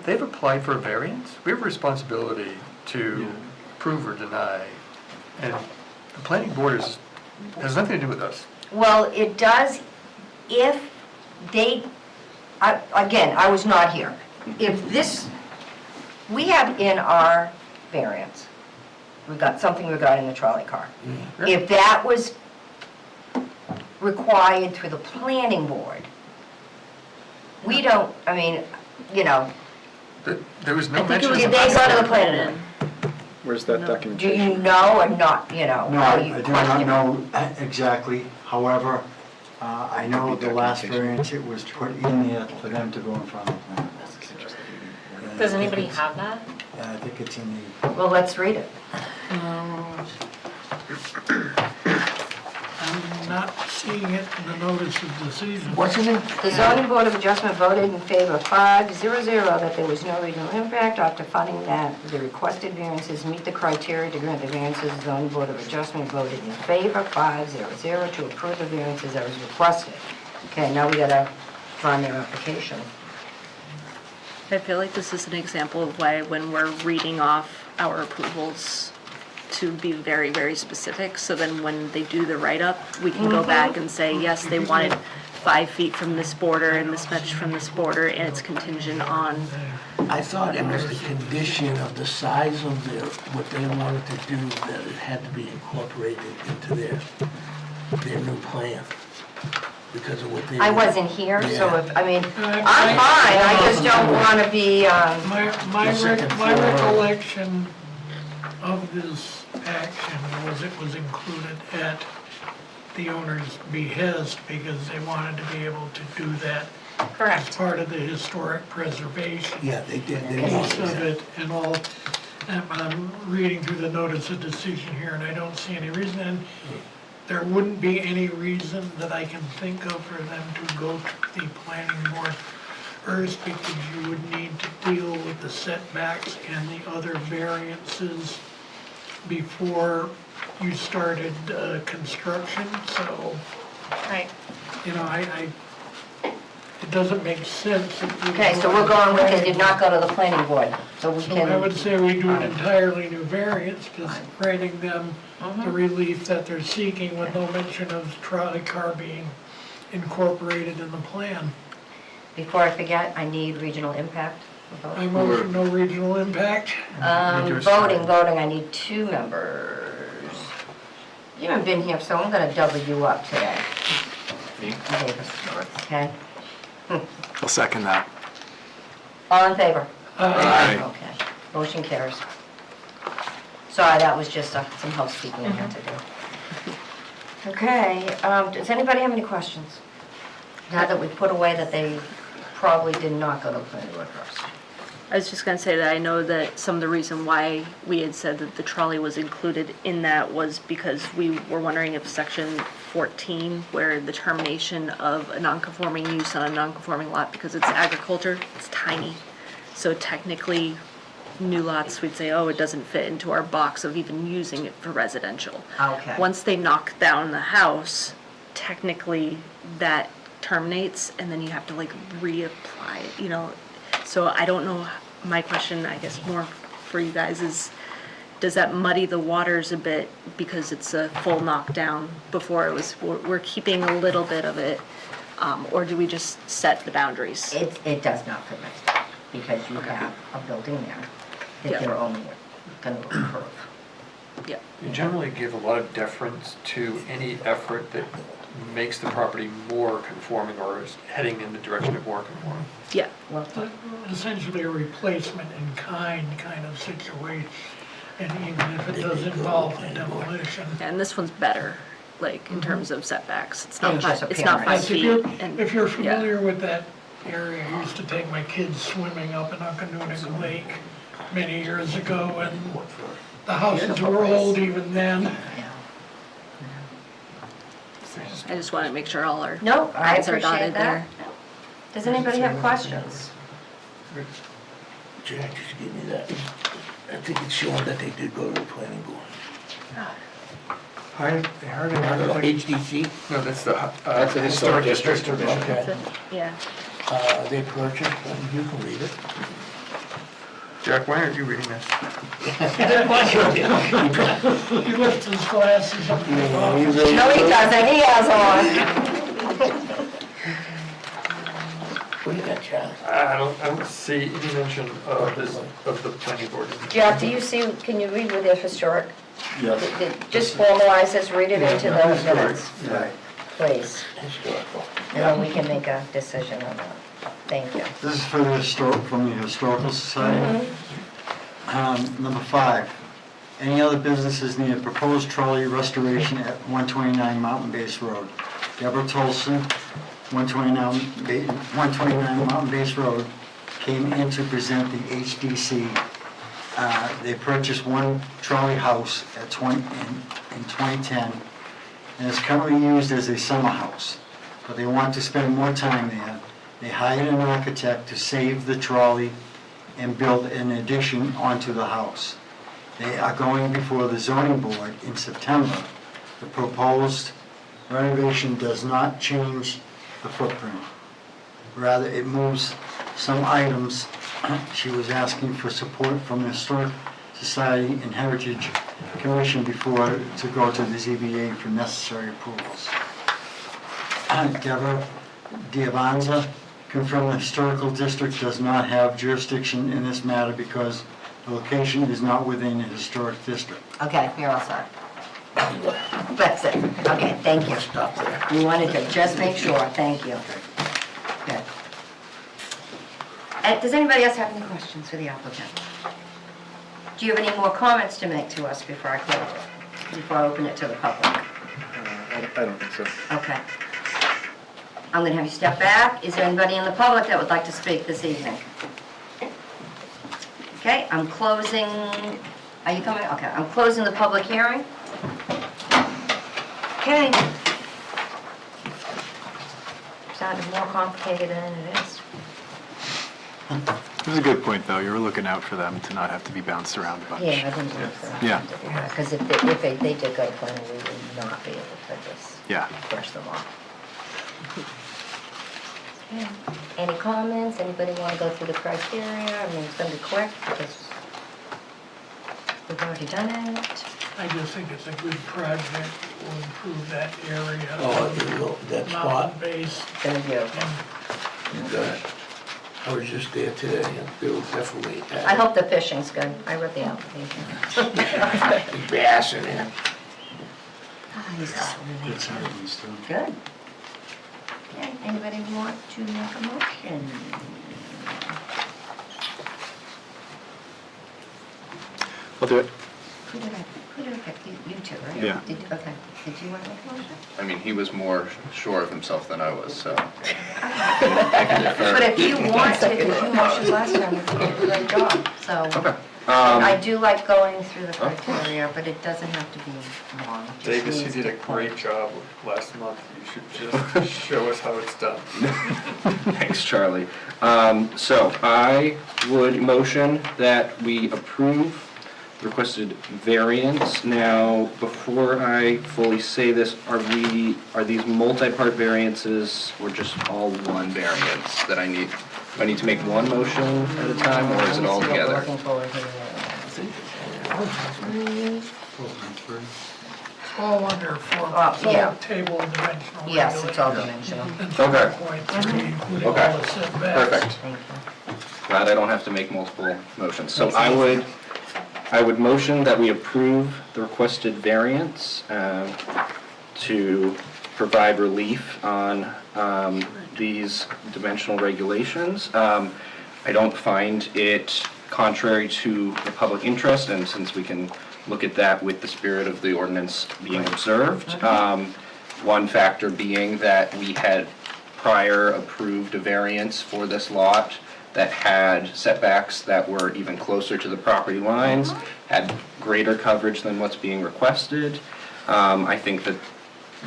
They've applied for a variance. We have a responsibility to approve or deny. And the planning board has nothing to do with us. Well, it does if they, again, I was not here. If this, we have in our variance, we got something regarding the trolley car. If that was required through the planning board, we don't, I mean, you know, There was no I think it mention was of Did they go to the that. planning board? Where's that Do documentation? you know or not, you know? No, how you I do not question it? know exactly, however, I know the last variance, it was put in there for them to go in front of the planning board. Does anybody have that? Yeah, I think it's in the, Well, let's read it. I'm not seeing it in the notice of decision. What's in it? The zoning board of adjustment voted in favor 5-0 that there was no regional impact after finding that the requested variances meet the criteria to grant the variances. The zoning board of adjustment voted in favor 5-0 to approve the variances as requested. Okay, now we gotta find their application. I feel like this is an example of why when we're reading off our approvals to be very, very specific, so then when they do the write-up, we can go back and say, yes, they wanted 5 feet from this border and this much from this border, and it's contingent on, I thought it was the condition of the size of what they wanted to do, that it had to be incorporated into their new plan, because of what they. I wasn't here, so Yeah. if, I mean, I'm fine, I just don't wanna be, My recollection of this action was it was included at the owner's behest because they wanted to be able to do that as Correct. part of the historic preservation Yeah, they did, they piece wanted of that. it and all. And I'm reading through the notice of decision here and I don't see any reason, and there wouldn't be any reason that I can think of for them to go to the planning board first, because you would need to deal with the setbacks and the other variances before you started construction, so, Right. you know, it doesn't make sense. if you- okay, so we're going with, they did not go to the planning board, so we So I can, would say we do an entirely new variance, just granting them the relief that they're seeking with no mention of trolley car being incorporated in the plan. before I forget, I need regional impact. vote. I motion no regional impact. Voting, I need 2 members. You haven't been here, so I'm gonna double you up today. Okay, I'll second that. all in favor? Aye. Okay, motion carries. Sorry, that was just some housekeeping I had to do. Okay, does anybody have any questions? Now that we've put away that they probably did not go to the planning board first. I was just gonna say that I know that some of the reason why we had said that the trolley was included in that was because we were wondering if section 14, where the termination of a non-conforming use on a non-conforming lot, because it's agriculture, it's tiny. So technically, new lots, we'd say, oh, it doesn't fit into our box of even using it for residential. Okay. Once they knock down the house, technically that terminates, and then you have to like reapply it, you know? So I don't know, my question, I guess more for you guys is, does that muddy the waters a bit because it's a full knockdown before it was, we're keeping a little bit of it, or do we just set the boundaries? It does not permit, because you have a building there that Yeah. they're only gonna approve. Yeah. You generally give a lot of deference to any effort that makes the property more conforming or is heading in the direction of more conforming. Yeah. Well, Essentially a replacement in kind of situation, and even if it does involve demolition. And this one's better, like, in terms of setbacks. It's not, And plus it's not 5 Yes, feet. and- if you're yeah. familiar with that area, I used to take my kids swimming up in Occonook Lake many years ago, and the houses were old even then. I just want to make sure all our No, I i's are appreciate dotted that. there. Does anybody have questions? Jack, just give me that. I think it's showing that they did go to the planning board. I heard it. I don't know, HDC, No, that's the. That's the historic district division. okay. Yeah. They purchased, you can read it. Jack, why aren't you reading this? He lifts his glasses up to the office. No, he doesn't, he has on. What do you got, Charlie? I don't see any mention of this, of the planning board. Jeff, do you see, can you read with the historic? yes. Just formalize this, read it into the minutes, Right. please. Historical. And then we can make a decision on that. Thank you. This is for the from the Historical Society. Number 5, any other businesses need a proposed trolley restoration at 129 Mountain Base Road. Deborah Tolson, 129 Mountain Base Road, came in to present the HDC. They purchased one trolley house in 2010, and it's currently used as a summer house, but they want to spend more time there. They hired an architect to save the trolley and build an addition onto the house. They are going before the zoning board in September. The proposed renovation does not change the footprint. Rather, it moves some items. She was asking for support from the Historic Society and Heritage Commission before to go to the ZBA for necessary approvals. Deborah Diavanza confirmed the Historical District does not have jurisdiction in this matter because the location is not within a historic district. Okay, you're all set. That's it. Okay, thank you. Stop there. We wanted to just make sure, thank you. Good. Does anybody else have any questions for the applicant? Do you have any more comments to make to us before I close it? Before I open it to the public? I don't think so. Okay. I'm going to have you step back. Is there anybody in the public that would like to speak this evening? Okay, I'm closing, are you coming? Okay, I'm closing the public hearing. Okay. Sounded more complicated than it is. It was a good point, though. You were looking out for them to not have to be bounced around a bunch. Yeah, I didn't think so. Yeah. Because if they did go to planning, we would not be able to just Yeah. brush them off. Okay. Any comments? Anybody want to go through the criteria? I mean, it's going to be quick because we've already done it. I just think it's a good project, will improve that area. Oh, you know, that spot, Mountain base. Gonna be okay. good. I was just there today, and Bill definitely. I hope the fishing's good. I wrote the application. Bass in there. Ah, he's swimming. Good Saturdays, too. Good. Okay, anybody want to make a motion? I'll do it. Who did I pick? You two, right? Yeah. Okay, did you want to make a motion? I mean, he was more sure of himself than I was, so. But if you want to, because you motioned last time, you did a great job, so. Okay. I do like going through the criteria, but it doesn't have to be long. It just Davis, you needs did a to great point. job last month. You should just show us how it's done. Thanks, Charlie. So I would motion that we approve the requested variance. Now, before I fully say this, are these multi-part variances or just all one variance that I need? Do I need to make one motion at a time, or is it all Let me see what we're together? looking for here. All under four, yeah. table of dimensional. Yes, it's all dimensional. Okay. Including Okay. all the setbacks. Perfect. Thank you. Glad I don't have to make multiple motions. So I would motion that we approve the requested variance to provide relief on these dimensional regulations. I don't find it contrary to the public interest, and since we can look at that with the spirit of the ordinance being observed, one factor being that we had prior approved a variance for this lot that had setbacks that were even closer to the property lines, had greater coverage than what's being requested. I think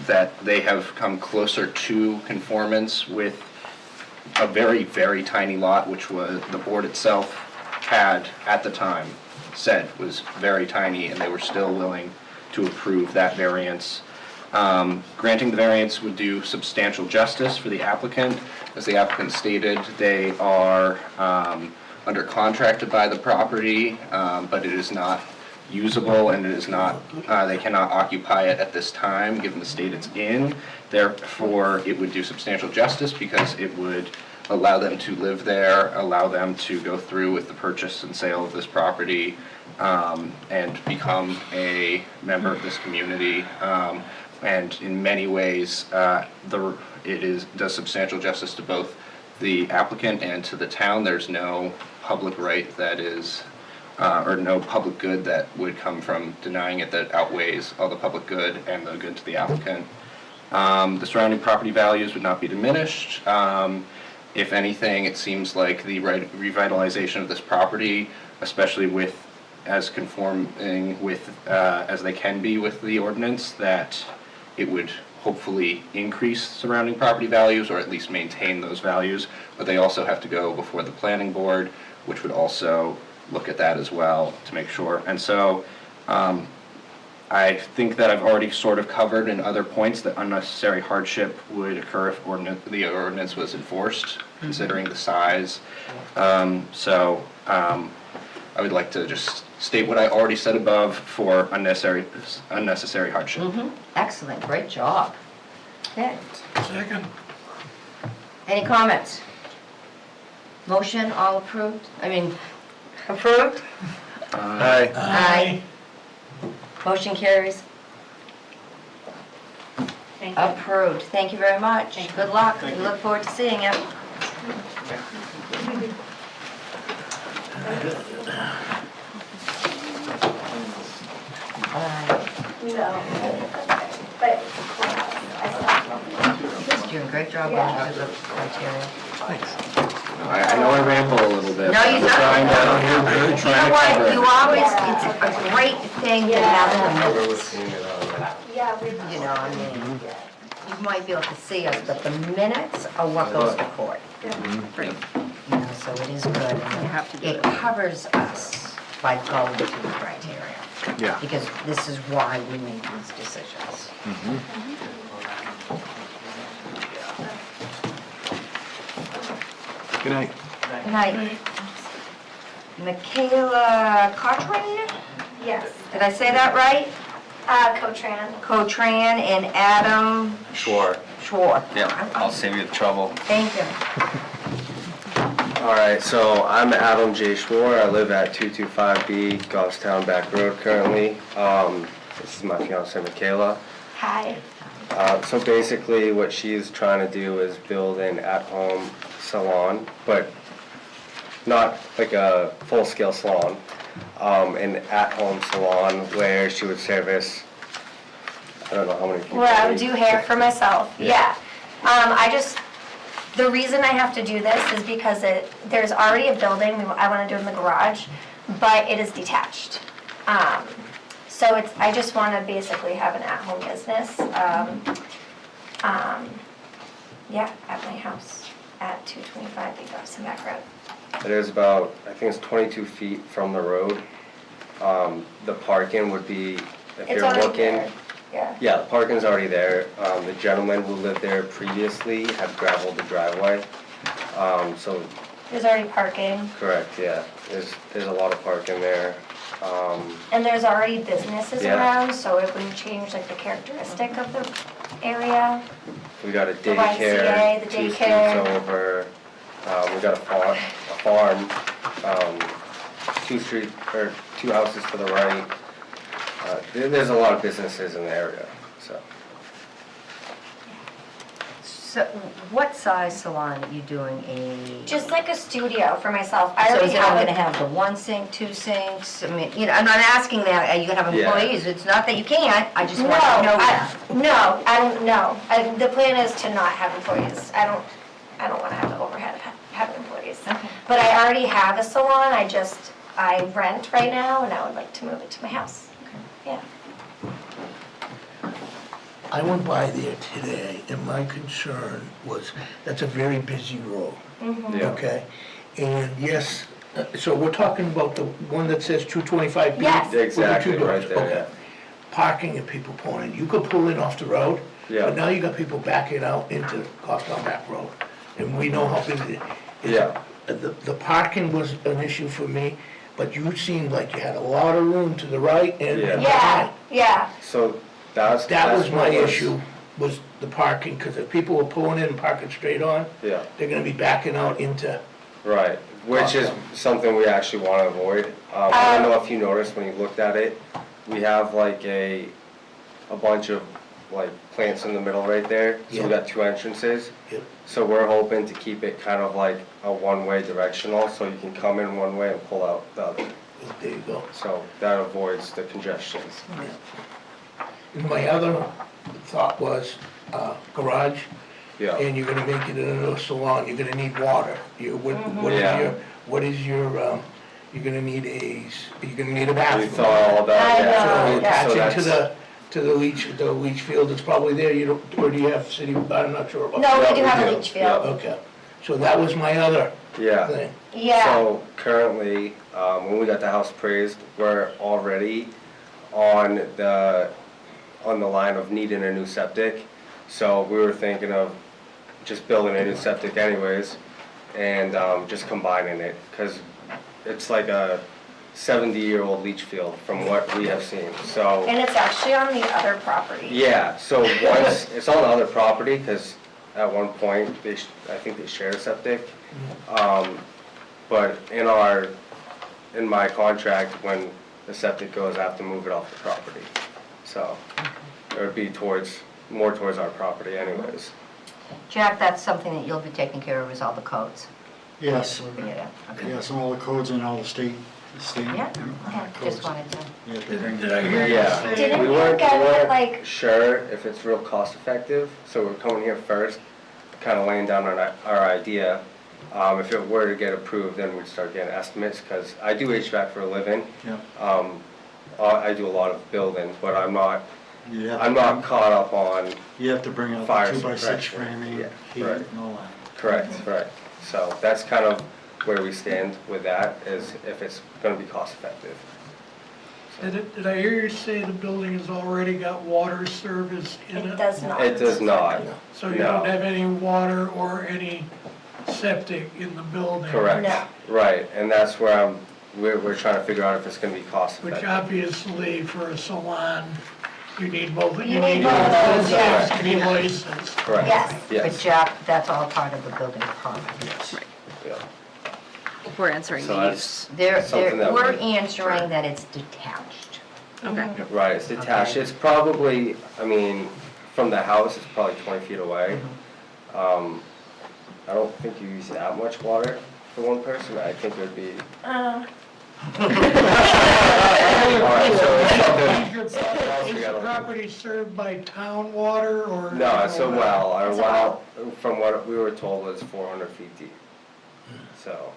that they have come closer to conformance with a very, very tiny lot, which was, the board itself had, at the time, said was very tiny, and they were still willing to approve that variance. Granting the variance would do substantial justice for the applicant. As the applicant stated, they are under contract to buy the property, but it is not usable, and it is not, they cannot occupy it at this time, given the state it's in. Therefore, it would do substantial justice because it would allow them to live there, allow them to go through with the purchase and sale of this property, and become a member of this community. And in many ways, does substantial justice to both the applicant and to the town. There's no public right that is, or no public good that would come from denying it that outweighs all the public good and the good to the applicant. The surrounding property values would not be diminished. If anything, it seems like the revitalization of this property, especially with, as conforming with, as they can be with the ordinance, that it would hopefully increase surrounding property values, or at least maintain those values. But they also have to go before the planning board, which would also look at that as well to make sure. And so, I think that I've already sort of covered in other points that unnecessary hardship would occur if the ordinance was enforced, considering the size. I would like to just state what I already said above for unnecessary hardship. Excellent, great job. Okay, Second. any comments? Motion, all approved? Approved? Aye. Aye. Motion carries. Thank you. Approved. Thank you very much. Good luck. We look forward to seeing you. You're doing a great job going through the criteria. I know I ramble a little bit. No, you I'm don't. trying You know to cover what, it. you always, it's a great thing to have in the minutes. You know, you might be able to see us, but the minutes are what goes to court. You know, so it is good. And it covers us by going through the criteria. Yeah. Because this is why we make these decisions. Good night. Good night. Michaela Cotran? Yes, Did I say that right? Cotran. Cotran and Adam Sure. Schwartz. Yeah, I'll save you the trouble. Thank you. All right, so I'm Adam J. Schwar. I live at 225B Goffstown Back Road currently. This is my fiancée, Michaela. Hi. So basically, what she's trying to do is build an at-home salon, but not like a full-scale salon. An at-home salon where she would service, I don't know how many people. Well, I would do hair for myself, Yeah. yeah. The reason I have to do this is because there's already a building, I want to do it in the garage, but it is detached. So I just want to basically have an at-home business, yeah, at my house at 225 Big Goffstown Back Road. It is about, I think it's 22 feet from the road. The parking would be, if It's you're already looking. there, yeah. Yeah, the parking's already there. The gentleman who lived there previously had gravelled the driveway. So, There's already parking, correct, yeah. There's a lot of parking there. and there's already businesses Yeah. around, so it wouldn't change like the characteristic of the area. We got a The daycare, YMCA, the 2 daycare. streets over. We got a farm, 2 houses to the right. There's a lot of businesses in the area, so. So what size salon are you doing Just like a studio for myself. I So already is it only have gonna have the one sink, 2 sinks? I mean, you know, I'm not asking that, are you gonna have Yeah. employees? It's not that you can't, I just No, want to know that. no, I don't know. The plan is to not have employees. I don't want to have the overhead of having employees. Okay. But I already have a salon, I rent right now, and I would like to move it to my house. Yeah. I went by there today, and my concern was, that's a very busy road, Yeah. okay? And yes, so we're talking about the one that says 225B? Yes. With the Exactly, 2 doors, right there, okay. yeah. Parking and people pulling in, you could pull in off the road, Yeah. but now you got people backing out into Goffstown Back Road, and we know how busy it is. Yeah. The parking was an issue for me, but you seemed like you had a lot of room to the right and Yeah. Yeah, yeah. So that's. That was that's my what was- issue, was the parking, because if people were pulling in and parking straight on, Yeah. they're gonna be backing out into, Right, which is something we actually want to avoid. I don't know if you noticed when you looked at it, we have like a bunch of like plants in the middle right there. So Yeah. we got 2 entrances. Yep. So we're hoping to keep it kind of like a one-way directional, so you can come in one way and pull out the other. there you go. So that avoids the congestions. And my other thought was, garage, Yeah. and you're gonna make it into a salon, you're gonna need water. Yeah. You're gonna need a We bathroom. thought all about I that. know, So yeah. attaching to the leach field that's probably there, you don't, or do you have city, I'm not sure about. No, Yeah, we do we have a do. leach field. Okay, so that was my other Yeah. thing. Yeah, So currently, when we got the house appraised, we're already on the line of needing a new septic. So we were thinking of just building a new septic anyways and just combining it, because it's like a 70-year-old leach field from what we have seen, so. and it's actually on the other property. Yeah, so once, it's on the other property, because at one point, I think they shared a septic. But in my contract, when the septic goes, I have to move it off the property. So it would be more towards our property anyways. Jack, that's something that you'll be taking care of, is all the codes? Yes, Moving it in, okay. yes, all the codes and all the state. Yeah, okay, codes. just wanted to. Yeah, they bring Did I hear you Yeah. say? Didn't We you weren't get it, like, sure if it's real cost effective, so we're coming here first, kind of laying down our idea. If it were to get approved, then we'd start getting estimates, because I do HVAC for a living. Yeah. I do a lot of building, but I'm not You have caught up on, You have to bring out Fire the 2x6 suppression. framing, Yeah, heat right. and all that. correct, right. So that's kind of where we stand with that, is if it's gonna be cost effective. Did I hear you say the building has already got water service in it? it does not. It does not, So you no. don't have any water or any septic in the building? correct, No. right, and that's where we're trying to figure out if it's gonna be cost Which effective. obviously for a salon, you need both, You need both of those, yeah. to be licensed. Correct. Yes. But Yes, Jack, that's all part of the building permit. yeah. We're answering So the that's- use. Something that We're we- answering that it's detached. Okay. Right, it's detached, it's probably, I mean, from the house, it's probably 20 feet away. I don't think you use that much water for one person, I think it would be. Alright, so it's something Is else we the gotta- property served by town water or? No, it's a well, our It's a well, from what we were told, was 400 feet deep. So,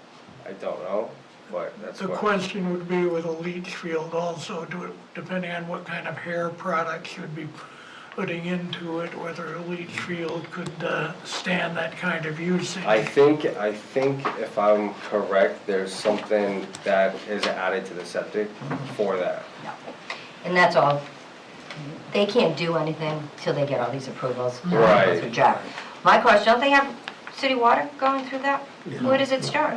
I don't know, but that's The what. question would be with a leach field also, depending on what kind of hair products you'd be putting into it, whether a leach field could stand that kind of usage. I think if I'm correct, there's something that is added to the septic for that. And that's all. They can't do anything till they get all these approvals. Right. Through Jack. My question, don't they have city water going through that? Where does it start?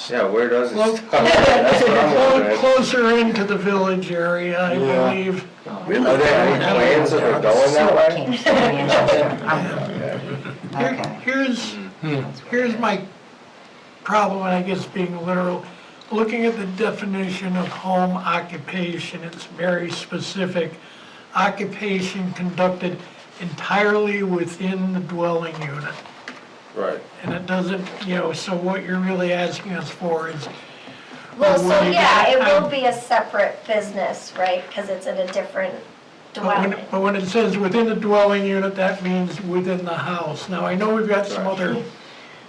Yeah, where does it Well, start? That's what I'm wondering. Closer into the village area, I Yeah. believe. Are there any plans of it going that way? Can't stand Manchester. Okay. Here's my problem, and I guess being literal. Looking at the definition of home occupation, it's very specific. Occupation conducted entirely within the dwelling unit. Right. And it doesn't, so what you're really asking us for is, Well, so Well, yeah, it will um, be a separate business, right? Because it's in a different dwelling. but when it says within the dwelling unit, that means within the house. Now, I know we've got some other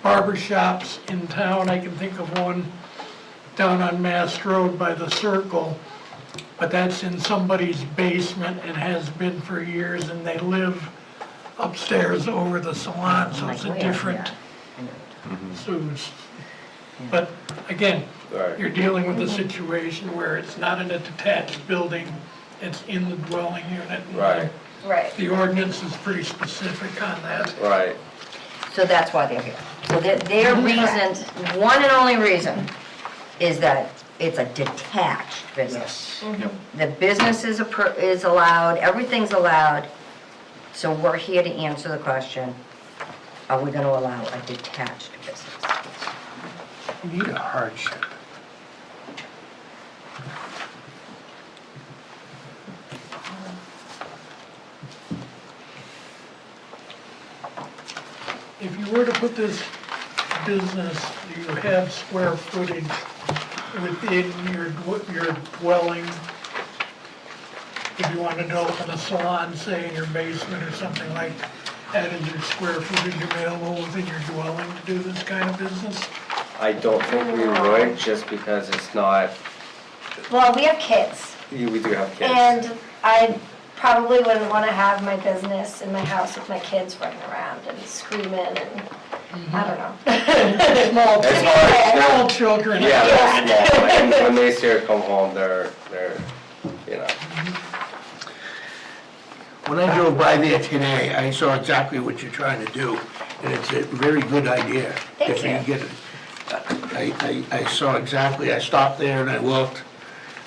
barber shops in town, I can think of one down on Mast Road by the Circle, but that's in somebody's basement and has been for years, and they live upstairs over the salon, so it's a Like where? different use. But again, Right. you're dealing with a situation where it's not in a detached building, it's in the dwelling unit. Right. Right. The ordinance is pretty specific on that. Right. So that's why they're here. So their reason, one and only reason, is that it's a detached business. The business is allowed, everything's allowed, so we're here to answer the question, are we gonna allow a detached business? You need a hardship. If you were to put this business, do you have square footage within your dwelling? If you wanted to open a salon, say in your basement or something like, And is there square footage available within your dwelling to do this kind of business? I don't think we would, just because it's not, Well, we have kids, we do have kids. and I probably wouldn't want to have my business in my house with my kids running around and screaming and, I don't know. Small As far as small children. Yeah, they're small, and when they see her come home, they're, you know. When I drove by there today, I saw exactly what you're trying to do, and it's a very good idea. Thank If you. get it. I saw exactly, I stopped there and I looked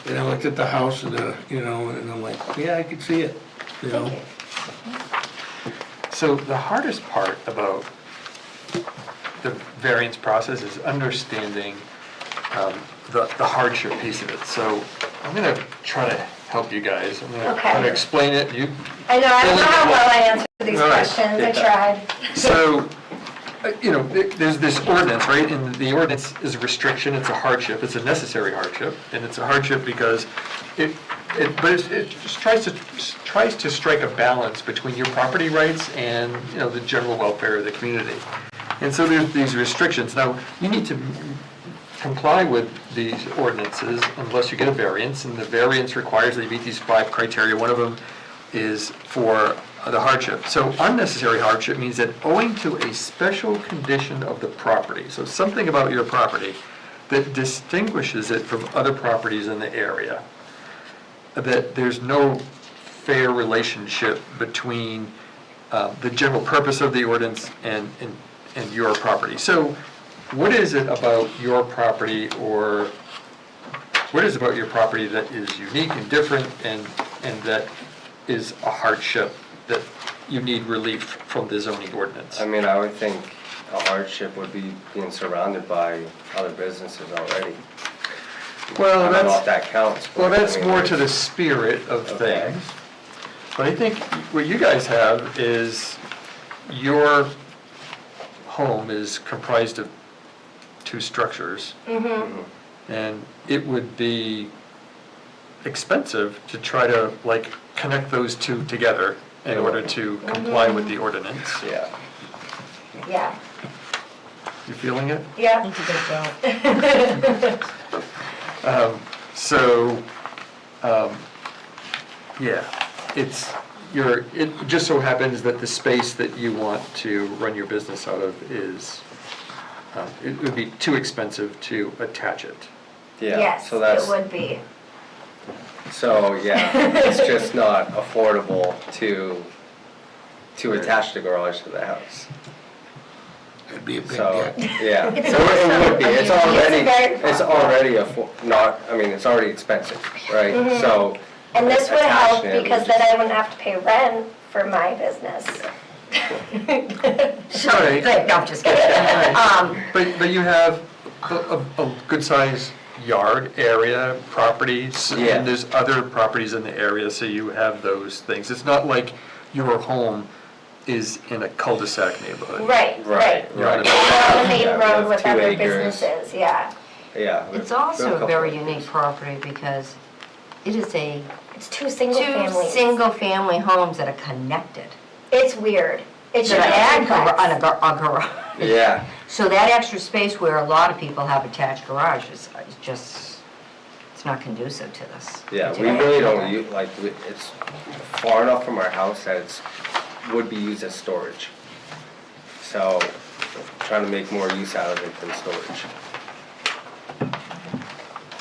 at the house and and I'm like, yeah, I could see it, Thank you. So the hardest part about the variance process is understanding the hardship piece of it. So I'm gonna try to help you guys. I'm gonna Okay. try to explain it. I know, I don't know how well I answered these All right. questions, I tried. So, there's this ordinance, right? And the ordinance is a restriction, it's a hardship, it's a necessary hardship. And it's a hardship because it just tries to strike a balance between your property rights and, the general welfare of the community. And so there's these restrictions. Now, you need to comply with these ordinances unless you get a variance, and the variance requires that you meet these 5 criteria. One of them is for the hardship. So unnecessary hardship means that owing to a special condition of the property, so something about your property that distinguishes it from other properties in the area, that there's no fair relationship between the general purpose of the ordinance and your property. So what is it about your property, or what is it about your property that is unique and different and that is a hardship that you need relief from the zoning ordinance? I mean, I would think a hardship would be being surrounded by other businesses already. Well, I don't know if that counts. but, Well, that's I mean, more to the spirit of Okay. things. But I think what you guys have is your home is comprised of 2 structures. And it would be expensive to try to connect those 2 together in order to comply with the ordinance. Yeah. Yeah, You feeling it? yeah. So, yeah, it just so happens that the space that you want to run your business out of is, it would be too expensive to attach it. Yeah. Yes, So that's, it would be. so, yeah, it's just not affordable to attach the garage to the house. It'd be a big So, debt. yeah, It's so it awesome. would be, I mean, it's it's very already it's already expensive, right? So. And this would help attaching it because would then I wouldn't have to pay rent for my business. Right. Good, no, I'm just kidding. But you have a good-sized yard area, properties, Yeah. and there's other properties in the area, so you have those things. It's not like your home is in a cul-de-sac neighborhood. Right, right. You're on a- We're on the main Yeah, we road have with 2 other acres. businesses, yeah. Yeah. It's we have also a couple very acres. unique property because it is It's 2 single 2 families. single-family homes that are connected. It's weird. It should That be are complex. a garage. Yeah, So that extra space where a lot of people have attached garages is just, it's not conducive to this. yeah, we really don't use, it's far enough from our house that would be used as storage. So, trying to make more use out of it than storage.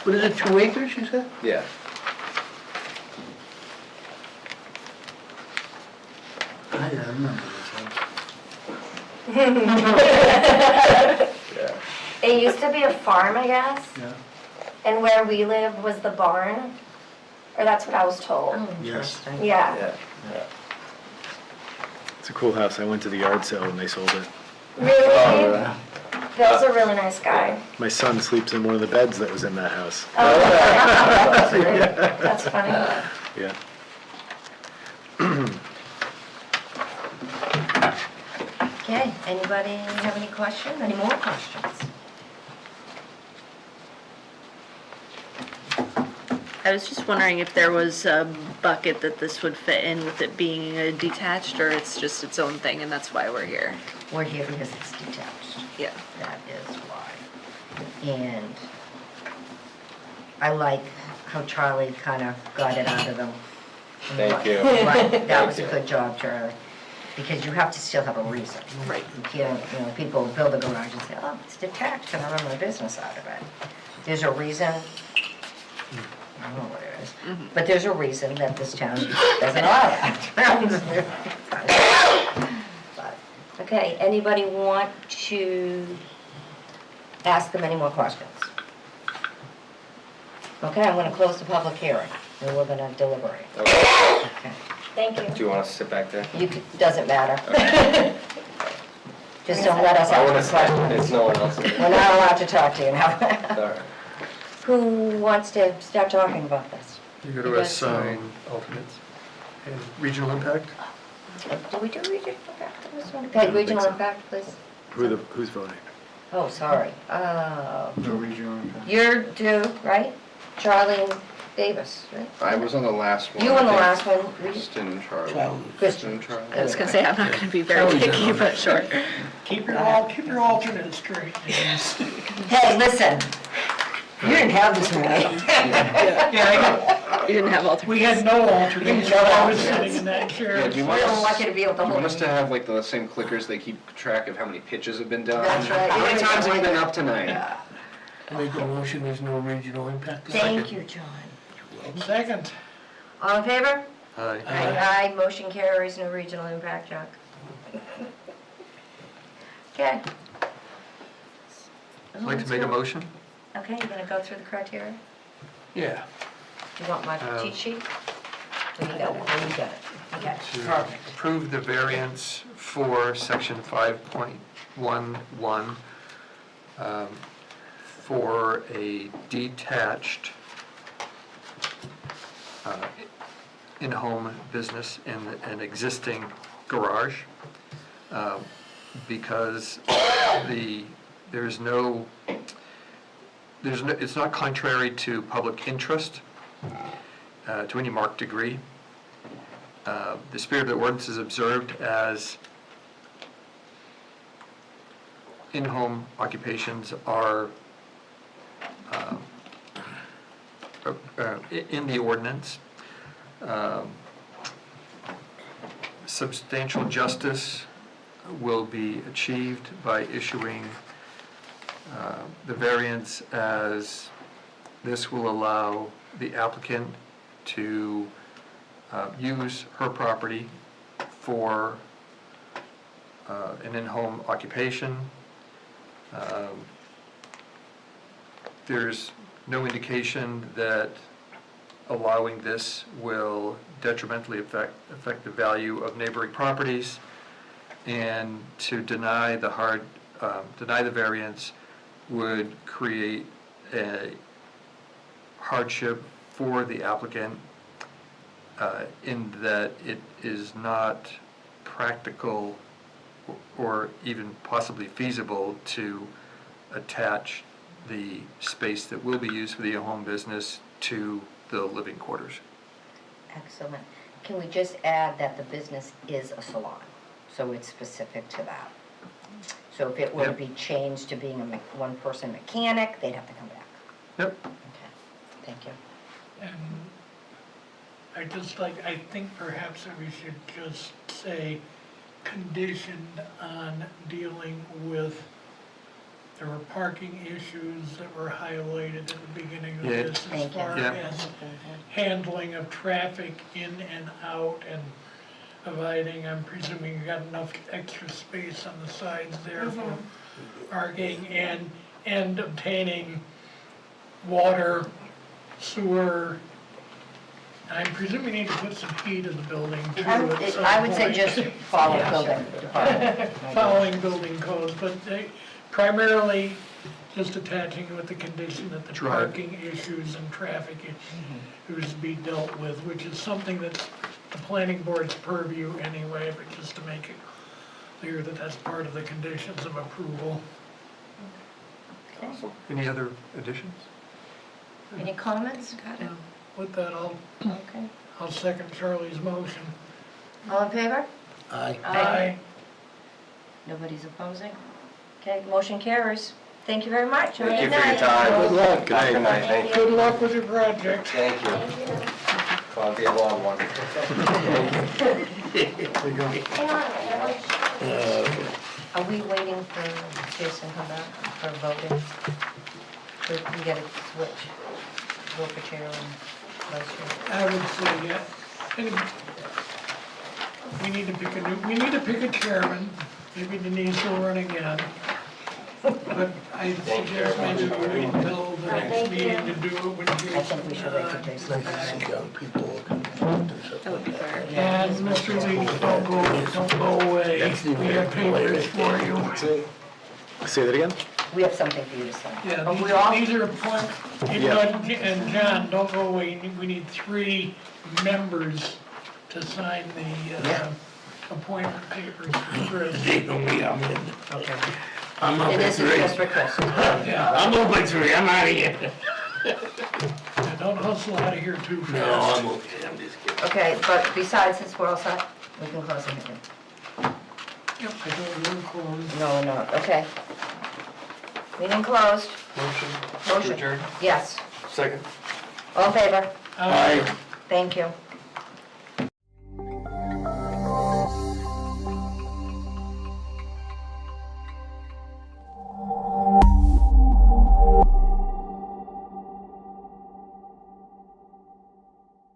What is it, 2 acres, you said? Yeah. I remember this Yeah. It used to be a farm, I guess, house. Yeah. and where we live was the barn, or that's what I was told. Oh, Yes. interesting. Yeah. Yeah. It's a cool house. I went to the yard sale and they sold it. Really? Bill's a really nice guy. My son sleeps in one of the beds that was in that house. Oh, that's funny. Yeah. Okay, anybody have any questions, any more questions? I was just wondering if there was a bucket that this would fit in with it being a detached, or it's just its own thing and that's why we're here. We're here because it's detached. Yeah. That is why. And I like how Charlie kind of got it out of them. Thank you. Right, that was a Thank you. good job, Charlie. Because you have to still have a reason. Right. You can't, people build a garage and say, oh, it's detached, and I run my business out of it. There's a reason, I don't know what it is, but there's a reason that this town doesn't allow that. But, okay, anybody want to ask them any more questions? Okay, I'm gonna close the public hearing, and we're gonna deliberate. Okay. Okay. Thank you. Do you want us to sit back there? Doesn't matter. Just don't let us I want to ask sit, questions. it's no one else. We're not allowed to talk to you now. All right. Who wants to start talking about this? You go to assign alternates and regional impact? Do we do regional impact on this one? Okay, regional so. impact, please. Who's voting? Oh, sorry. No regional impact. You're due, right? Charlie and Davis, right? I was on the last one. You on the last one, Kristen and Charlie. Kristen. Charlie. I was gonna say, I'm not gonna be very picky, but sure. Keep your alternates straight. Hey, listen, you didn't have this many. Yeah, You didn't have all three. we had no alternates, No I was alternates. sitting in that chair. Yeah, do you We want don't us, want you to be able to do you hold want us to it. have like the same clickers, they keep track of how many pitches have been done? That's right. How many times have you been up tonight? Make a motion, there's no regional impact. Thank you, John. Second. All in favor? Aye. Aye, motion carries, no regional impact, Chuck. Okay. I'd like to make a motion? Okay, you're gonna go through the criteria? Yeah. Do you want my cheat sheet? There you go, there you got it. Okay, To perfect. approve the variance for section 5.11 for a detached in-home business in an existing garage, because it's not contrary to public interest to any marked degree. The spirit of the ordinance is observed as in-home occupations are in the ordinance. Substantial justice will be achieved by issuing the variance, as this will allow the applicant to use her property for an in-home occupation. There's no indication that allowing this will detrimentally affect the value of neighboring properties, and to deny the variance would create a hardship for the applicant in that it is not practical or even possibly feasible to attach the space that will be used for the home business to the living quarters. Excellent. Can we just add that the business is a salon? So it's specific to that. So if it were to Yep. be changed to being a one-person mechanic, they'd have to come back. Yep. Okay, thank you. And I think perhaps that we should just say conditioned on dealing with, there were parking issues that were highlighted at the beginning of Yeah. this as Thank you. far Yeah. as handling of traffic in and out and providing, I'm presuming you got enough extra space on the sides there for parking and obtaining water, sewer. I'm presuming you need to put some heat in the building too at some I would say point. just follow building department. Following building codes, but they primarily just attaching with the condition that the Right. parking issues and traffic issues be dealt with, which is something that's the planning board's purview anyway, but just to make it clear that that's part of the conditions of approval. Any other additions? Any comments? with that, Okay. I'll second Charlie's motion. All in favor? Aye. Aye. Nobody's opposing? Okay, motion carries. Thank you very much. Have a Thank you good for your night. time. Good luck. Have a good night, thank you. Good luck with your project. Thank you. Well, it'll be a long one. Are we waiting for Jason to come back for voting? We gotta switch, vote for chair and vice chair. I would say, yeah. We need to pick a chairman. Maybe Denise will run again. But I suggest maybe we wait until the next meeting to do it when I think we should wait till Jason. Jason. Like some young people looking to do That would be something. fair. And Mr. Lee, don't go away. That's the We have papers for you. Say that again? We have something for you to sign. Yeah, Oh, we all- these are appoint, and John, don't go away. We need 3 members to sign the appointment papers for Chris. They know me, I'm in. Okay. I'm up It at is 3. just for Chris. Yeah, I'm up at 3, I'm out of here. don't hustle out of here too No, fast. I'm okay, I'm just kidding. Okay, but besides, since we're all set, we can close the meeting. Yep, I told you we're closed. No, we're not, okay. Meeting closed. Motion. Adjourned. Yes. Second. All in favor? Aye. Thank you.